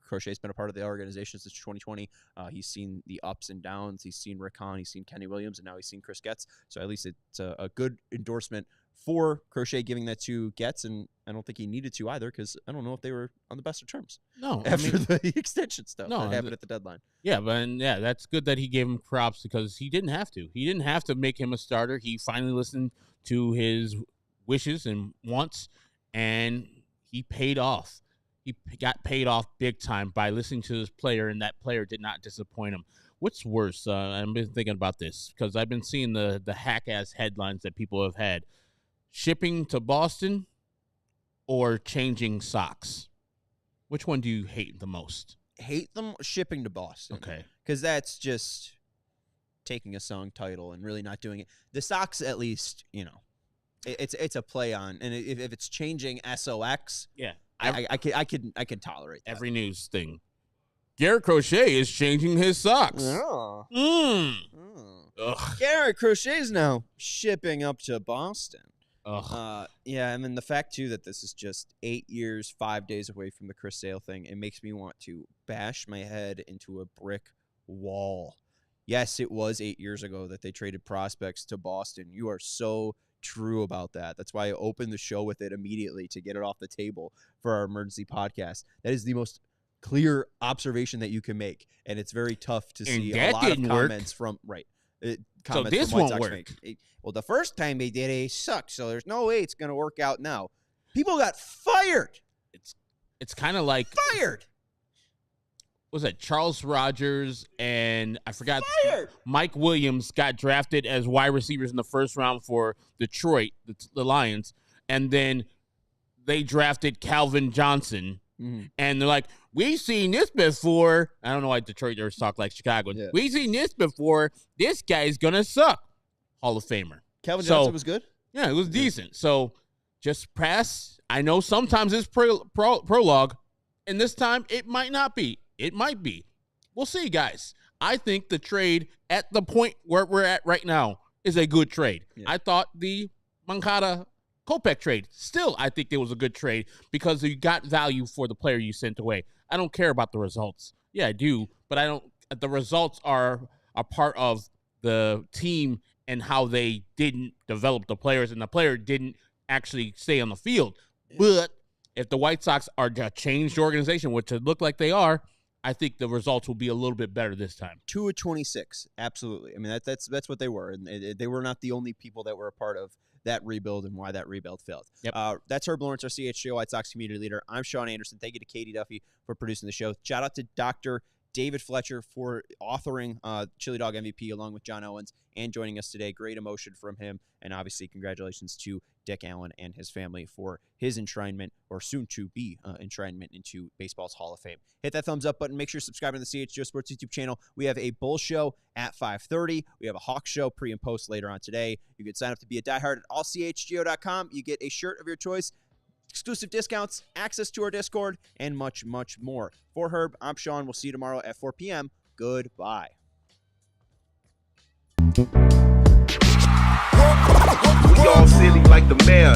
Crochet's been a part of the organization since 2020. He's seen the ups and downs. He's seen Rick Hahn. He's seen Kenny Williams, and now he's seen Chris Getz. So at least it's a good endorsement for Crochet giving that to Getz, and I don't think he needed to either because I don't know if they were on the best of terms. No, after the extension stuff that happened at the deadline. Yeah, that's good that he gave him props because he didn't have to. He didn't have to make him a starter. He finally listened to his wishes and wants, and he paid off. He got paid off big time by listening to this player, and that player did not disappoint him. What's worse? I've been thinking about this because I've been seeing the hack-ass headlines that people have had. Shipping to Boston or changing socks? Which one do you hate the most? Hate them shipping to Boston. Okay. Because that's just taking a song title and really not doing it. The Sox, at least, it's a play on. And if it's changing SOX, yeah, I can tolerate that. Every news thing. Garrett Crochet is changing his socks. Oh. Garrett Crochet is now shipping up to Boston. Yeah, and then the fact, too, that this is just 8 years, 5 days away from the Chris Sale thing, it makes me want to bash my head into a brick wall. Yes, it was 8 years ago that they traded prospects to Boston. You are so true about that. That's why I opened the show with it immediately to get it off the table for our emergency podcast. That is the most clear observation that you can make, and it's very tough to see a lot of comments from so this won't work. Well, the first time they did it sucked, so there's no way it's going to work out now. People got fired. It's kind of like fired. Was it Charles Rogers and I forgot Mike Williams got drafted as wide receivers in the first round for Detroit, the Lions, and then they drafted Calvin Johnson. Mm-hmm. And they're like, we've seen this before. I don't know why Detroiters talk like Chicago. Yeah. We've seen this before. This guy's going to suck. Hall of Famer. Calvin Johnson was good? Yeah, it was decent. So just press. I know sometimes it's prologue, and this time it might not be. It might be. We'll see, guys. I think the trade at the point where we're at right now is a good trade. Yeah. I thought the Moncada Kopech trade, still, I think it was a good trade because you got value for the player you sent away. I don't care about the results. Yeah, I do, but I don't. The results are a part of the team and how they didn't develop the players, and the player didn't actually stay on the field. Yeah. But if the White Sox are a changed organization, which it look like they are, I think the results will be a little bit better this time. 2 of 26, absolutely. I mean, that's what they were, and they were not the only people that were a part of that rebuild and why that rebuild failed. Yep. That's Herb Lawrence, our CHGO White Sox community leader. I'm Sean Anderson. Thank you to Katie Duffy for producing the show. Shout out to Dr. David Fletcher for authoring Chili Dog MVP along with John Owens and joining us today. Great emotion from him. And obviously, congratulations to Dick Allen and his family for his enshrinement, or soon to be enshrinement, into baseball's Hall of Fame. Hit that thumbs up button. Make sure you're subscribing to the CHGO Sports YouTube channel. We have a Bull show at 5:30. We have a Hawk show pre and post later on today. You can sign up to be a diehard at allchgo.com. You get a shirt of your choice, exclusive discounts, access to our Discord, and much, much more. For Herb, I'm Sean. We'll see you tomorrow at 4 p.m. Goodbye. We all silly like the mayor.